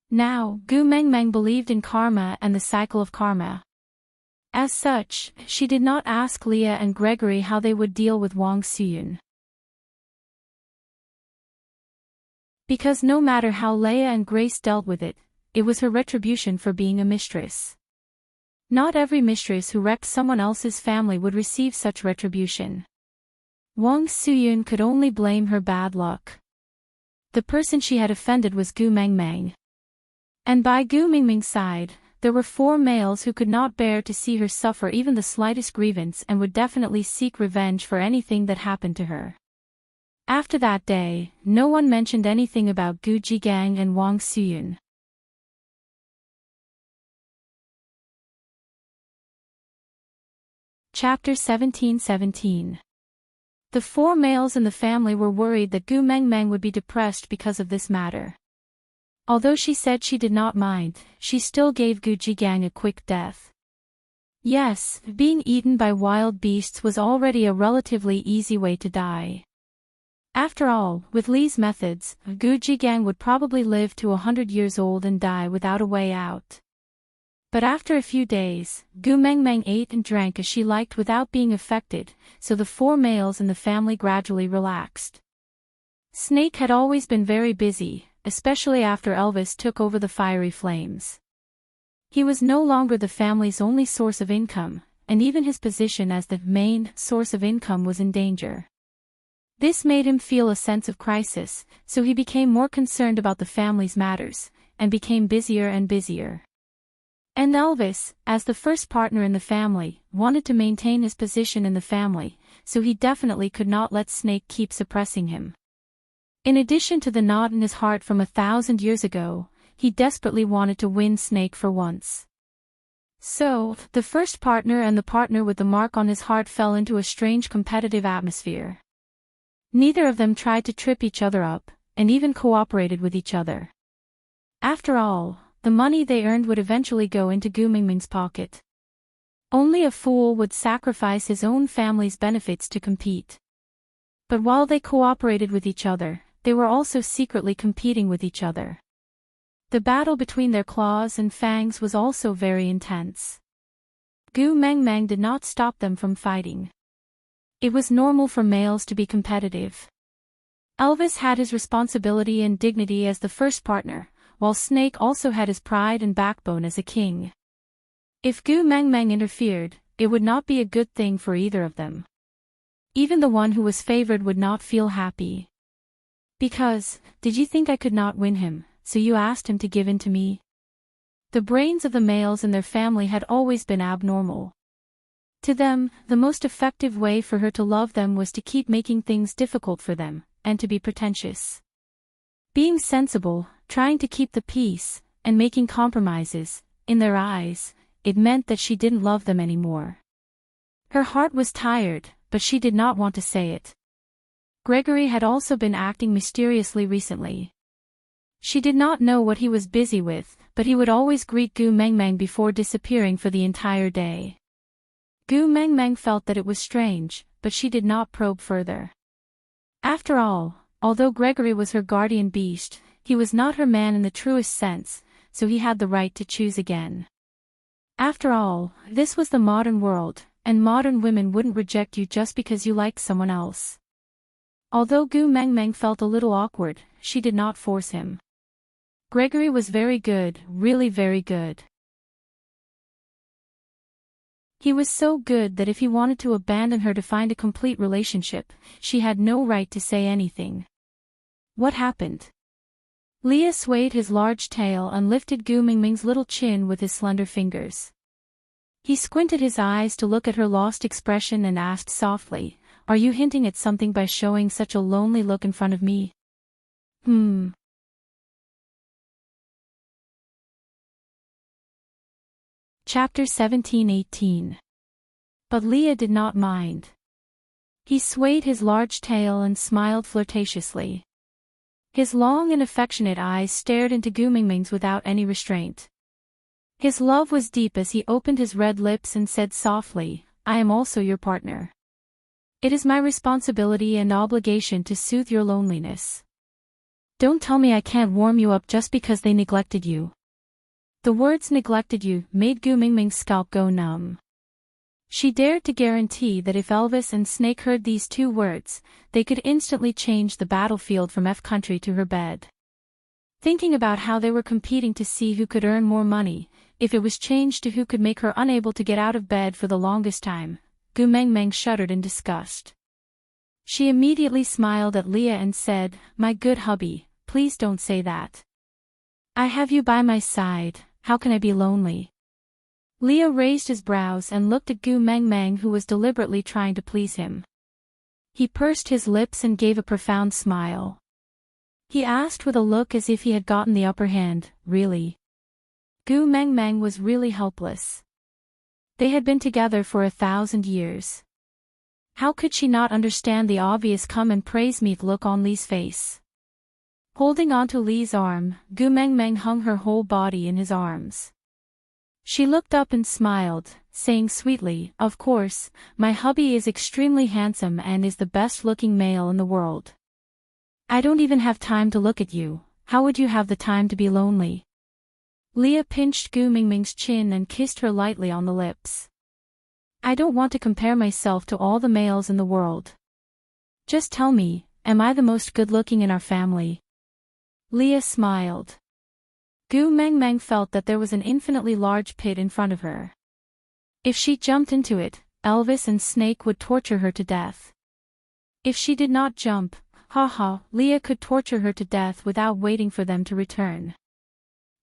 Now, Gu Mengmeng believed in karma and the cycle of karma. As such, she did not ask Leah and Gregory how they would deal with Wang Suyun. Because no matter how Leah and Grace dealt with it, it was her retribution for being a mistress. Not every mistress who wrecked someone else's family would receive such retribution. Wang Suyun could only blame her bad luck. The person she had offended was Gu Mengmeng. And by Gu Mingming's side, there were 4 males who could not bear to see her suffer even the slightest grievance and would definitely seek revenge for anything that happened to her. After that day, no one mentioned anything about Gu Jigang and Wang Suyun. Chapter 17:17. The 4 males in the family were worried that Gu Mengmeng would be depressed because of this matter. Although she said she did not mind, she still gave Gu Jigang a quick death. Yes, being eaten by wild beasts was already a relatively easy way to die. After all, with Li's methods, Gu Jigang would probably live to 100 years old and die without a way out. But after a few days, Gu Mengmeng ate and drank as she liked without being affected, so the 4 males in the family gradually relaxed. Snake had always been very busy, especially after Elvis took over the fiery flames. He was no longer the family's only source of income, and even his position as the main source of income was in danger. This made him feel a sense of crisis, so he became more concerned about the family's matters, and became busier and busier. And Elvis, as the first partner in the family, wanted to maintain his position in the family, so he definitely could not let Snake keep suppressing him. In addition to the knot in his heart from 1,000 years ago, he desperately wanted to win Snake for once. So, the first partner and the partner with the mark on his heart fell into a strange competitive atmosphere. Neither of them tried to trip each other up, and even cooperated with each other. After all, the money they earned would eventually go into Gu Mingming's pocket. Only a fool would sacrifice his own family's benefits to compete. But while they cooperated with each other, they were also secretly competing with each other. The battle between their claws and fangs was also very intense. Gu Mengmeng did not stop them from fighting. It was normal for males to be competitive. Elvis had his responsibility and dignity as the first partner, while Snake also had his pride and backbone as a king. If Gu Mengmeng interfered, it would not be a good thing for either of them. Even the one who was favored would not feel happy. Because, did you think I could not win him, so you asked him to give in to me? The brains of the males in their family had always been abnormal. To them, the most effective way for her to love them was to keep making things difficult for them, and to be pretentious. Being sensible, trying to keep the peace, and making compromises, in their eyes, it meant that she didn't love them anymore. Her heart was tired, but she did not want to say it. Gregory had also been acting mysteriously recently. She did not know what he was busy with, but he would always greet Gu Mengmeng before disappearing for the entire day. Gu Mengmeng felt that it was strange, but she did not probe further. After all, although Gregory was her guardian beast, he was not her man in the truest sense, so he had the right to choose again. After all, this was the modern world, and modern women wouldn't reject you just because you liked someone else. Although Gu Mengmeng felt a little awkward, she did not force him. Gregory was very good, really very good. He was so good that if he wanted to abandon her to find a complete relationship, she had no right to say anything. What happened? Leah swayed his large tail and lifted Gu Mingming's little chin with his slender fingers. He squinted his eyes to look at her lost expression and asked softly, "Are you hinting at something by showing such a lonely look in front of me?" Chapter 17:18. But Leah did not mind. He swayed his large tail and smiled flirtatiously. His long and affectionate eyes stared into Gu Mingming's without any restraint. His love was deep as he opened his red lips and said softly, "I am also your partner. It is my responsibility and obligation to soothe your loneliness. Don't tell me I can't warm you up just because they neglected you." The words "neglected you" made Gu Mingming's scalp go numb. She dared to guarantee that if Elvis and Snake heard these 2 words, they could instantly change the battlefield from F country to her bed. Thinking about how they were competing to see who could earn more money, if it was changed to who could make her unable to get out of bed for the longest time, Gu Mengmeng shuddered in disgust. She immediately smiled at Leah and said, "My good hubby, please don't say that. I have you by my side, how can I be lonely?" Leah raised his brows and looked at Gu Meng Meng, who was deliberately trying to please him. He pursed his lips and gave a profound smile. He asked with a look as if he had gotten the upper hand, "Really?" Gu Meng Meng was really helpless. They had been together for 1,000 years. How could she not understand the obvious come and praise me look on Li's face? Holding onto Li's arm, Gu Meng Meng hung her whole body in his arms. She looked up and smiled, saying sweetly, "Of course, my hubby is extremely handsome and is the best-looking male in the world. I don't even have time to look at you, how would you have the time to be lonely?" Leah pinched Gu Mingming's chin and kissed her lightly on the lips. "I don't want to compare myself to all the males in the world. Just tell me, am I the most good-looking in our family?" Leah smiled. Gu Meng Meng felt that there was an infinitely large pit in front of her. If she jumped into it, Elvis and Snake would torture her to death. If she did not jump, Leah could torture her to death without waiting for them to return.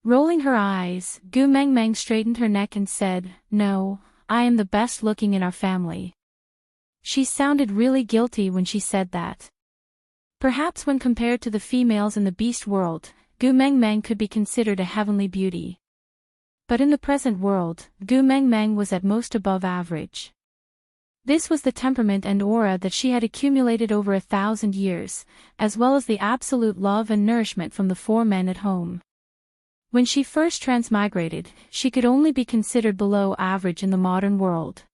Rolling her eyes, Gu Meng Meng straightened her neck and said, "No, I am the best looking in our family." She sounded really guilty when she said that. Perhaps when compared to the females in the beast world, Gu Meng Meng could be considered a heavenly beauty. But in the present world, Gu Meng Meng was at most above average. This was the temperament and aura that she had accumulated over 1,000 years, as well as the absolute love and nourishment from the 4 men at home. When she first transmigrated, she could only be considered below average in the modern world.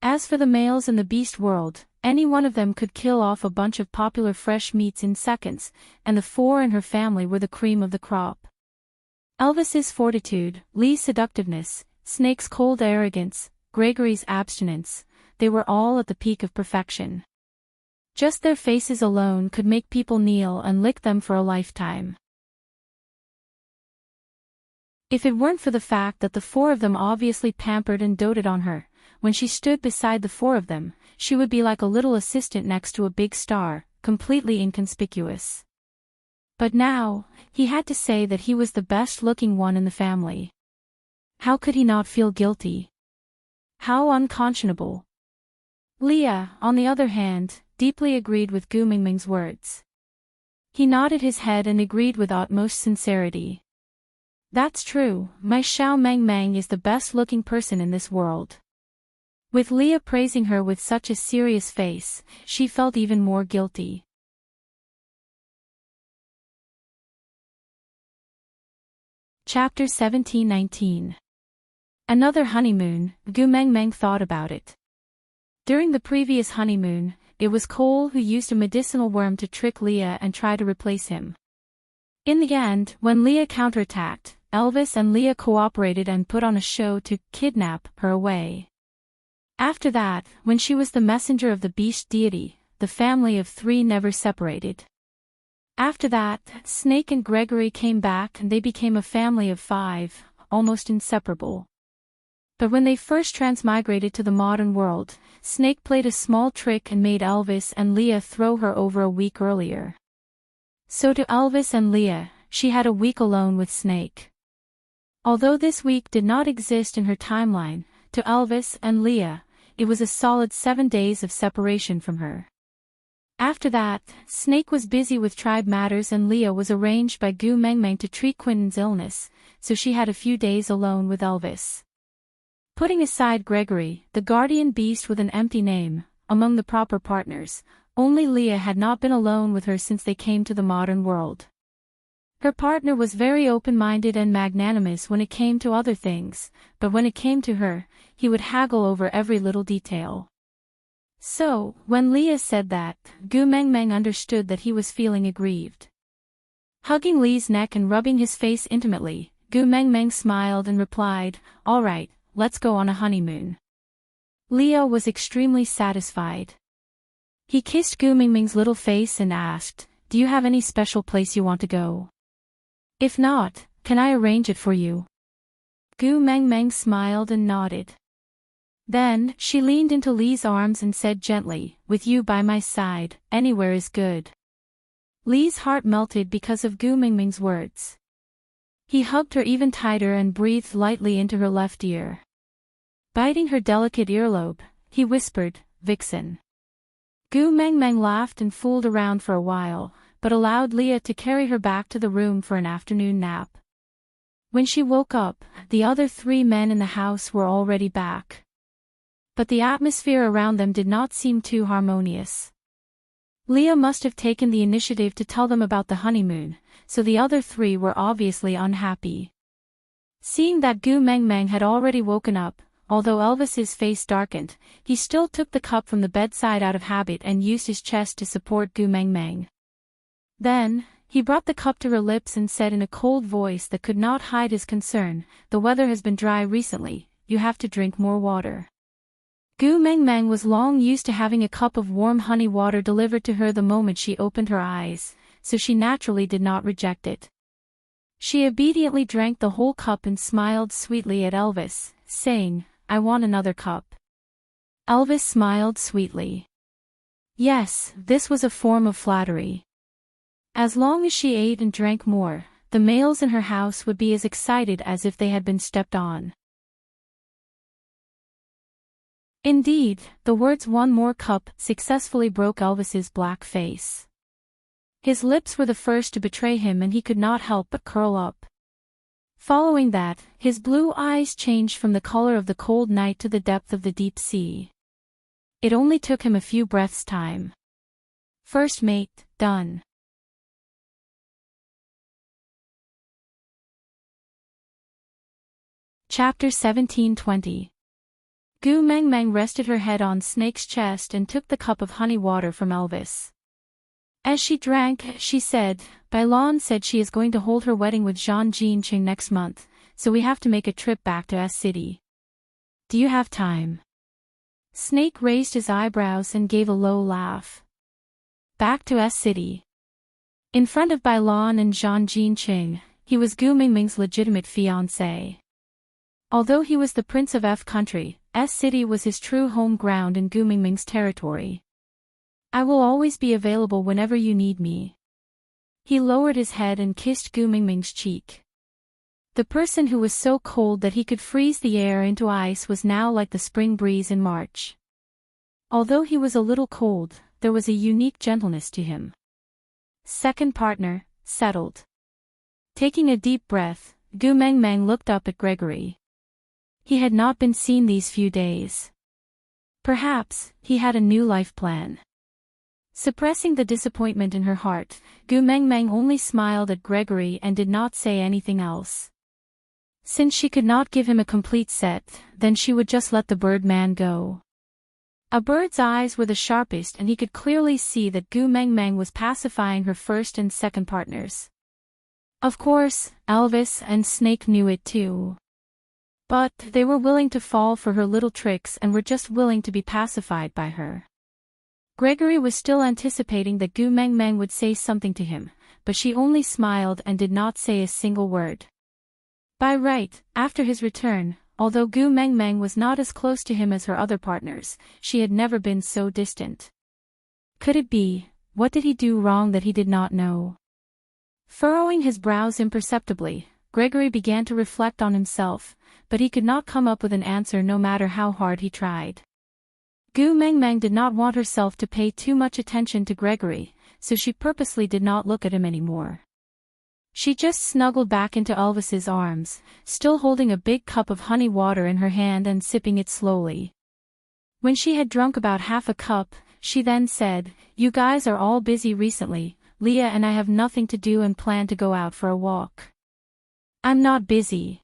As for the males in the beast world, any one of them could kill off a bunch of popular fresh meats in seconds, and the 4 in her family were the cream of the crop. Elvis's fortitude, Li's seductiveness, Snake's cold arrogance, Gregory's abstinence, they were all at the peak of perfection. Just their faces alone could make people kneel and lick them for a lifetime. If it weren't for the fact that the 4 of them obviously pampered and doted on her, when she stood beside the 4 of them, she would be like a little assistant next to a big star, completely inconspicuous. But now, he had to say that he was the best-looking one in the family. How could he not feel guilty? How unconscionable. Leah, on the other hand, deeply agreed with Gu Mingming's words. He nodded his head and agreed with utmost sincerity. "That's true, my Xiao Meng Meng is the best-looking person in this world." With Leah praising her with such a serious face, she felt even more guilty. Chapter 17-19. Another honeymoon, Gu Meng Meng thought about it. During the previous honeymoon, it was Cole who used a medicinal worm to trick Leah and try to replace him. In the end, when Leah counterattacked, Elvis and Leah cooperated and put on a show to kidnap her away. After that, when she was the messenger of the beast deity, the family of 3 never separated. After that, Snake and Gregory came back and they became a family of 5, almost inseparable. But when they first transmigrated to the modern world, Snake played a small trick and made Elvis and Leah throw her over a week earlier. So to Elvis and Leah, she had a week alone with Snake. Although this week did not exist in her timeline, to Elvis and Leah, it was a solid 7 days of separation from her. After that, Snake was busy with tribe matters and Leah was arranged by Gu Meng Meng to treat Quinton's illness, so she had a few days alone with Elvis. Putting aside Gregory, the guardian beast with an empty name, among the proper partners, only Leah had not been alone with her since they came to the modern world. Her partner was very open-minded and magnanimous when it came to other things, but when it came to her, he would haggle over every little detail. So, when Leah said that, Gu Meng Meng understood that he was feeling aggrieved. Hugging Li's neck and rubbing his face intimately, Gu Meng Meng smiled and replied, "All right, let's go on a honeymoon." Leah was extremely satisfied. He kissed Gu Meng Meng's little face and asked, "Do you have any special place you want to go? If not, can I arrange it for you?" Gu Meng Meng smiled and nodded. Then, she leaned into Lee's arms and said gently, "With you by my side, anywhere is good." Lee's heart melted because of Gu Mingming's words. He hugged her even tighter and breathed lightly into her left ear. Biting her delicate earlobe, he whispered, "Vixen." Gu Mengmeng laughed and fooled around for a while, but allowed Leah to carry her back to the room for an afternoon nap. When she woke up, the other 3 men in the house were already back. But the atmosphere around them did not seem too harmonious. Leah must have taken the initiative to tell them about the honeymoon, so the other 3 were obviously unhappy. Seeing that Gu Mengmeng had already woken up, although Elvis's face darkened, he still took the cup from the bedside out of habit and used his chest to support Gu Mengmeng. Then, he brought the cup to her lips and said in a cold voice that could not hide his concern, "The weather has been dry recently, you have to drink more water." Gu Mengmeng was long used to having a cup of warm honey water delivered to her the moment she opened her eyes, so she naturally did not reject it. She obediently drank the whole cup and smiled sweetly at Elvis, saying, "I want another cup." Elvis smiled sweetly. Yes, this was a form of flattery. As long as she ate and drank more, the males in her house would be as excited as if they had been stepped on. Indeed, the words "one more cup" successfully broke Elvis's black face. His lips were the first to betray him and he could not help but curl up. Following that, his blue eyes changed from the color of the cold night to the depth of the deep sea. It only took him a few breaths' time. First mate, done. Chapter 17:20. Gu Mengmeng rested her head on Snake's chest and took the cup of honey water from Elvis. As she drank, she said, "Bailon said she is going to hold her wedding with Zhang Jinqing next month, so we have to make a trip back to S City. Do you have time?" Snake raised his eyebrows and gave a low laugh. Back to S City. In front of Bailon and Zhang Jinqing, he was Gu Mingming's legitimate fiancé. Although he was the prince of F country, S City was his true home ground in Gu Mingming's territory. "I will always be available whenever you need me." He lowered his head and kissed Gu Mingming's cheek. The person who was so cold that he could freeze the air into ice was now like the spring breeze in March. Although he was a little cold, there was a unique gentleness to him. Second partner, settled. Taking a deep breath, Gu Mengmeng looked up at Gregory. He had not been seen these few days. Perhaps, he had a new life plan. Suppressing the disappointment in her heart, Gu Mengmeng only smiled at Gregory and did not say anything else. Since she could not give him a complete set, then she would just let the bird man go. A bird's eyes were the sharpest and he could clearly see that Gu Mengmeng was pacifying her first and second partners. Of course, Elvis and Snake knew it too. But they were willing to fall for her little tricks and were just willing to be pacified by her. Gregory was still anticipating that Gu Mengmeng would say something to him, but she only smiled and did not say a single word. By right, after his return, although Gu Mengmeng was not as close to him as her other partners, she had never been so distant. Could it be, what did he do wrong that he did not know? Furrowing his brows imperceptibly, Gregory began to reflect on himself, but he could not come up with an answer no matter how hard he tried. Gu Mengmeng did not want herself to pay too much attention to Gregory, so she purposely did not look at him anymore. She just snuggled back into Elvis's arms, still holding a big cup of honey water in her hand and sipping it slowly. When she had drunk about half a cup, she then said, "You guys are all busy recently, Leah and I have nothing to do and plan to go out for a walk." "I'm not busy."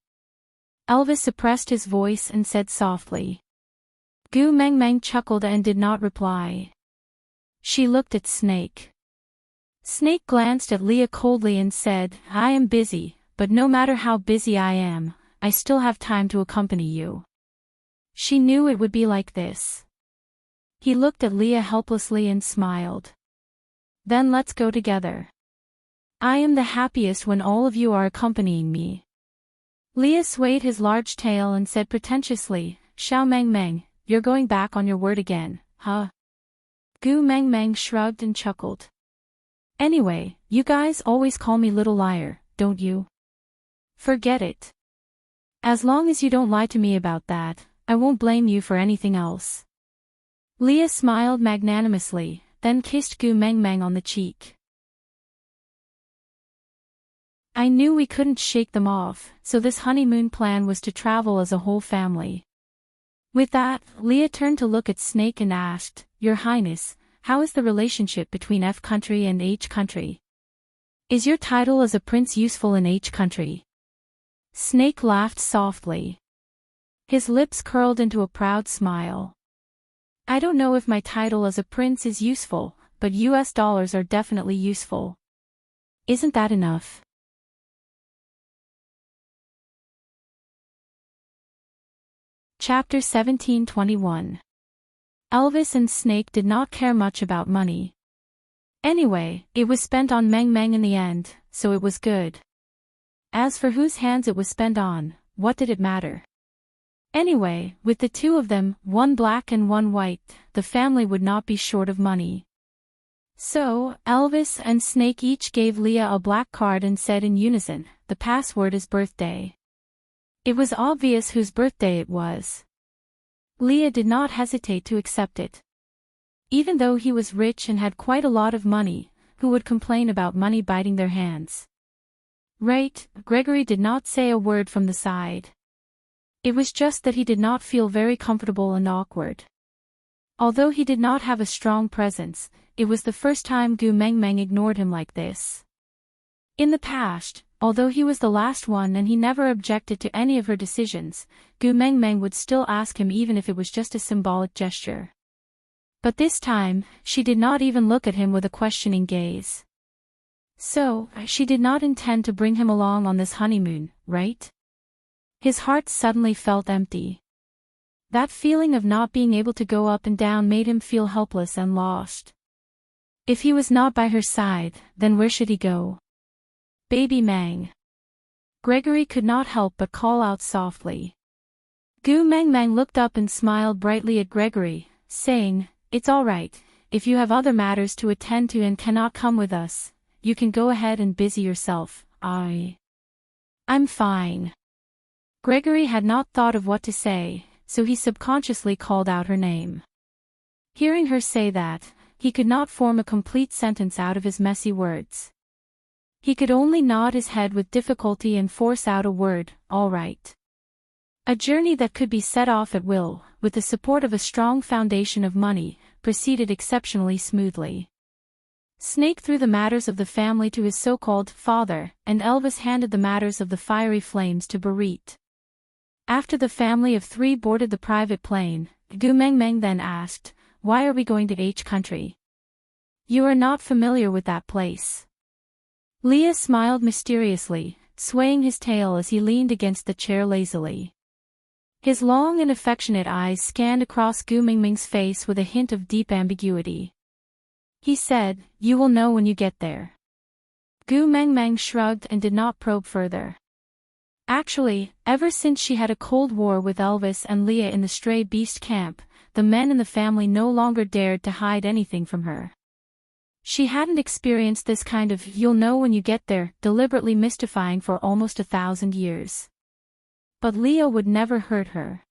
Elvis suppressed his voice and said softly. Gu Mengmeng chuckled and did not reply. She looked at Snake. Snake glanced at Leah coldly and said, "I am busy, but no matter how busy I am, I still have time to accompany you." She knew it would be like this. He looked at Leah helplessly and smiled. "Then let's go together. I am the happiest when all of you are accompanying me." Leah swayed his large tail and said pretentiously, "Xiao Mengmeng, you're going back on your word again, huh? Gu Meng Meng shrugged and chuckled. Anyway, you guys always call me little liar, don't you? Forget it. As long as you don't lie to me about that, I won't blame you for anything else. Leah smiled magnanimously, then kissed Gu Meng Meng on the cheek. I knew we couldn't shake them off, so this honeymoon plan was to travel as a whole family. With that, Leah turned to look at Snake and asked, Your Highness, how is the relationship between F country and H country? Is your title as a prince useful in H country? Snake laughed softly. His lips curled into a proud smile. I don't know if my title as a prince is useful, but US dollars are definitely useful. Isn't that enough? Chapter 1721. Elvis and Snake did not care much about money. Anyway, it was spent on Meng Meng in the end, so it was good. As for whose hands it was spent on, what did it matter? Anyway, with the two of them, one black and one white, the family would not be short of money. So, Elvis and Snake each gave Leah a black card and said in unison, the password is birthday. It was obvious whose birthday it was. Leah did not hesitate to accept it. Even though he was rich and had quite a lot of money, who would complain about money biting their hands? Right, Gregory did not say a word from the side. It was just that he did not feel very comfortable and awkward. Although he did not have a strong presence, it was the first time Gu Meng Meng ignored him like this. In the past, although he was the last one and he never objected to any of her decisions, Gu Meng Meng would still ask him even if it was just a symbolic gesture. But this time, she did not even look at him with a questioning gaze. So, she did not intend to bring him along on this honeymoon, right? His heart suddenly felt empty. That feeling of not being able to go up and down made him feel helpless and lost. If he was not by her side, then where should he go? Baby Meng. Gregory could not help but call out softly. Gu Meng Meng looked up and smiled brightly at Gregory, saying, It's all right, if you have other matters to attend to and cannot come with us, you can go ahead and busy yourself. I'm fine. Gregory had not thought of what to say, so he subconsciously called out her name. Hearing her say that, he could not form a complete sentence out of his messy words. He could only nod his head with difficulty and force out a word, all right. A journey that could be set off at will, with the support of a strong foundation of money, proceeded exceptionally smoothly. Snake threw the matters of the family to his so-called father, and Elvis handed the matters of the fiery flames to Barit. After the family of three boarded the private plane, Gu Meng Meng then asked, Why are we going to H country? You are not familiar with that place. Leah smiled mysteriously, swaying his tail as he leaned against the chair lazily. His long and affectionate eyes scanned across Gu Meng Meng's face with a hint of deep ambiguity. He said, You will know when you get there. Gu Meng Meng shrugged and did not probe further. Actually, ever since she had a cold war with Elvis and Leah in the stray beast camp, the men in the family no longer dared to hide anything from her. She hadn't experienced this kind of "you'll know when you get there" deliberately mystifying for almost 1,000 years. But Leah would never hurt her.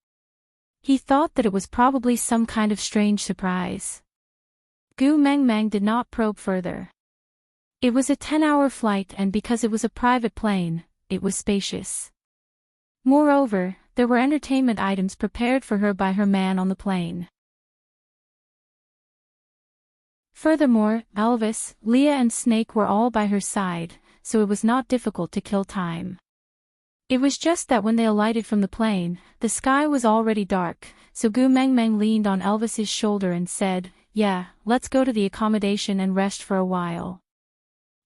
He thought that it was probably some kind of strange surprise. Gu Meng Meng did not probe further. It was a 10-hour flight and because it was a private plane, it was spacious. Moreover, there were entertainment items prepared for her by her man on the plane. Furthermore, Elvis, Leah and Snake were all by her side, so it was not difficult to kill time. It was just that when they alighted from the plane, the sky was already dark, so Gu Meng Meng leaned on Elvis's shoulder and said, Yeah, let's go to the accommodation and rest for a while.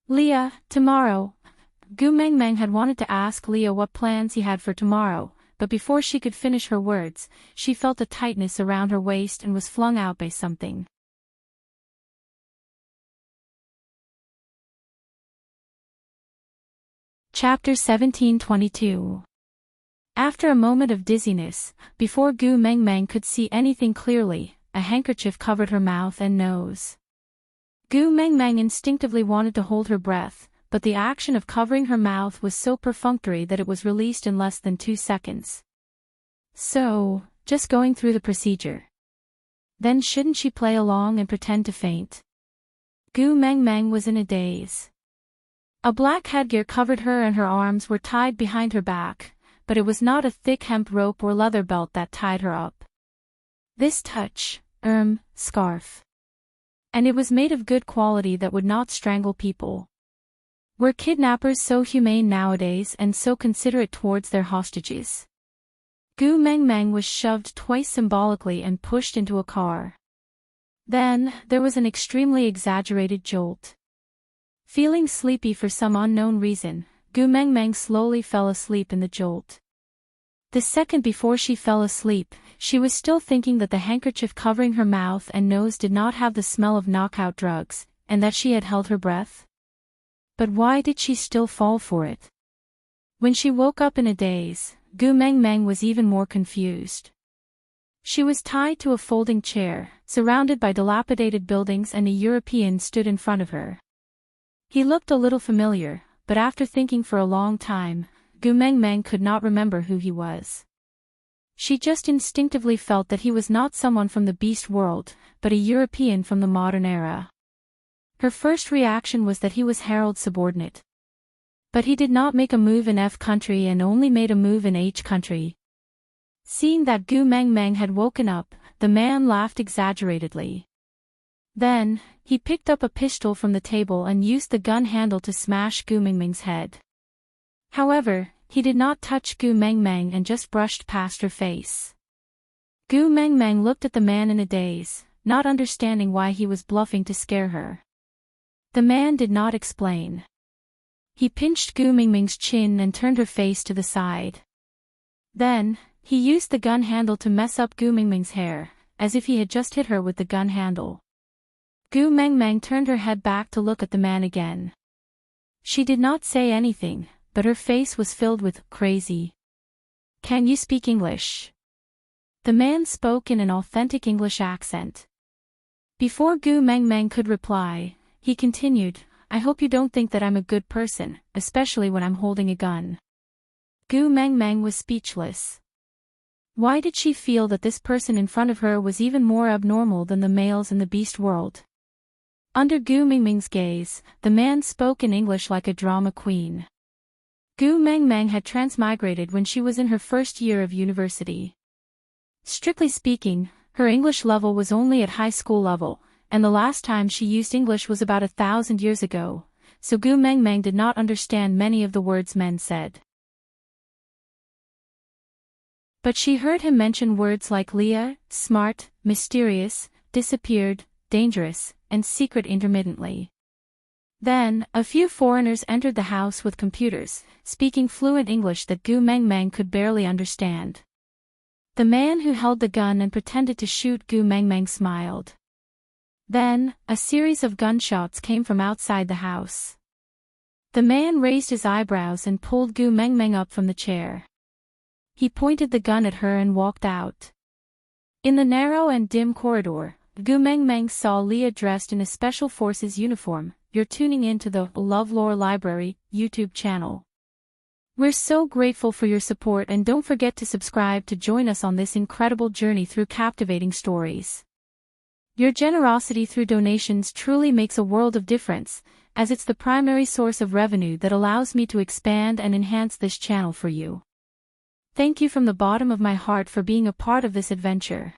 Leah, tomorrow. Gu Meng Meng had wanted to ask Leah what plans he had for tomorrow, but before she could finish her words, she felt a tightness around her waist and was flung out by something. Chapter 1722. After a moment of dizziness, before Gu Mengmeng could see anything clearly, a handkerchief covered her mouth and nose. Gu Mengmeng instinctively wanted to hold her breath, but the action of covering her mouth was so perfunctory that it was released in less than 2 seconds. So, just going through the procedure. Then shouldn't she play along and pretend to faint? Gu Mengmeng was in a daze. A black headgear covered her and her arms were tied behind her back, but it was not a thick hemp rope or leather belt that tied her up. This scarf. And it was made of good quality that would not strangle people. Were kidnappers so humane nowadays and so considerate towards their hostages? Gu Mengmeng was shoved twice symbolically and pushed into a car. Then, there was an extremely exaggerated jolt. Feeling sleepy for some unknown reason, Gu Mengmeng slowly fell asleep in the jolt. The second before she fell asleep, she was still thinking that the handkerchief covering her mouth and nose did not have the smell of knockout drugs, and that she had held her breath. But why did she still fall for it? When she woke up in a daze, Gu Mengmeng was even more confused. She was tied to a folding chair, surrounded by dilapidated buildings, and a European stood in front of her. He looked a little familiar, but after thinking for a long time, Gu Mengmeng could not remember who he was. She just instinctively felt that he was not someone from the beast world, but a European from the modern era. Her first reaction was that he was Harold's subordinate. But he did not make a move in F country and only made a move in H country. Seeing that Gu Mengmeng had woken up, the man laughed exaggeratedly. Then, he picked up a pistol from the table and used the gun handle to smash Gu Mengmeng's head. However, he did not touch Gu Mengmeng and just brushed past her face. Gu Mengmeng looked at the man in a daze, not understanding why he was bluffing to scare her. The man did not explain. He pinched Gu Mengmeng's chin and turned her face to the side. Then, he used the gun handle to mess up Gu Mengmeng's hair, as if he had just hit her with the gun handle. Gu Mengmeng turned her head back to look at the man again. She did not say anything, but her face was filled with crazy. "Can you speak English?" The man spoke in an authentic English accent. Before Gu Mengmeng could reply, he continued, "I hope you don't think that I'm a good person, especially when I'm holding a gun." Gu Mengmeng was speechless. Why did she feel that this person in front of her was even more abnormal than the males in the beast world? Under Gu Mengmeng's gaze, the man spoke in English like a drama queen. Gu Mengmeng had transmigrated when she was in her first year of university. Strictly speaking, her English level was only at high school level, and the last time she used English was about 1,000 years ago, so Gu Mengmeng did not understand many of the words men said. But she heard him mention words like Leah, smart, mysterious, disappeared, dangerous, and secret intermittently. Then, a few foreigners entered the house with computers, speaking fluent English that Gu Mengmeng could barely understand. The man who held the gun and pretended to shoot Gu Mengmeng smiled. Then, a series of gunshots came from outside the house. The man raised his eyebrows and pulled Gu Mengmeng up from the chair. He pointed the gun at her and walked out. In the narrow and dim corridor, Gu Mengmeng saw Leah dressed in a Special Forces uniform. You're tuning in to the LoveLore Library YouTube channel. We're so grateful for your support, and don't forget to subscribe to join us on this incredible journey through captivating stories. Your generosity through donations truly makes a world of difference, as it's the primary source of revenue that allows me to expand and enhance this channel for you. Thank you from the bottom of my heart for being a part of this adventure.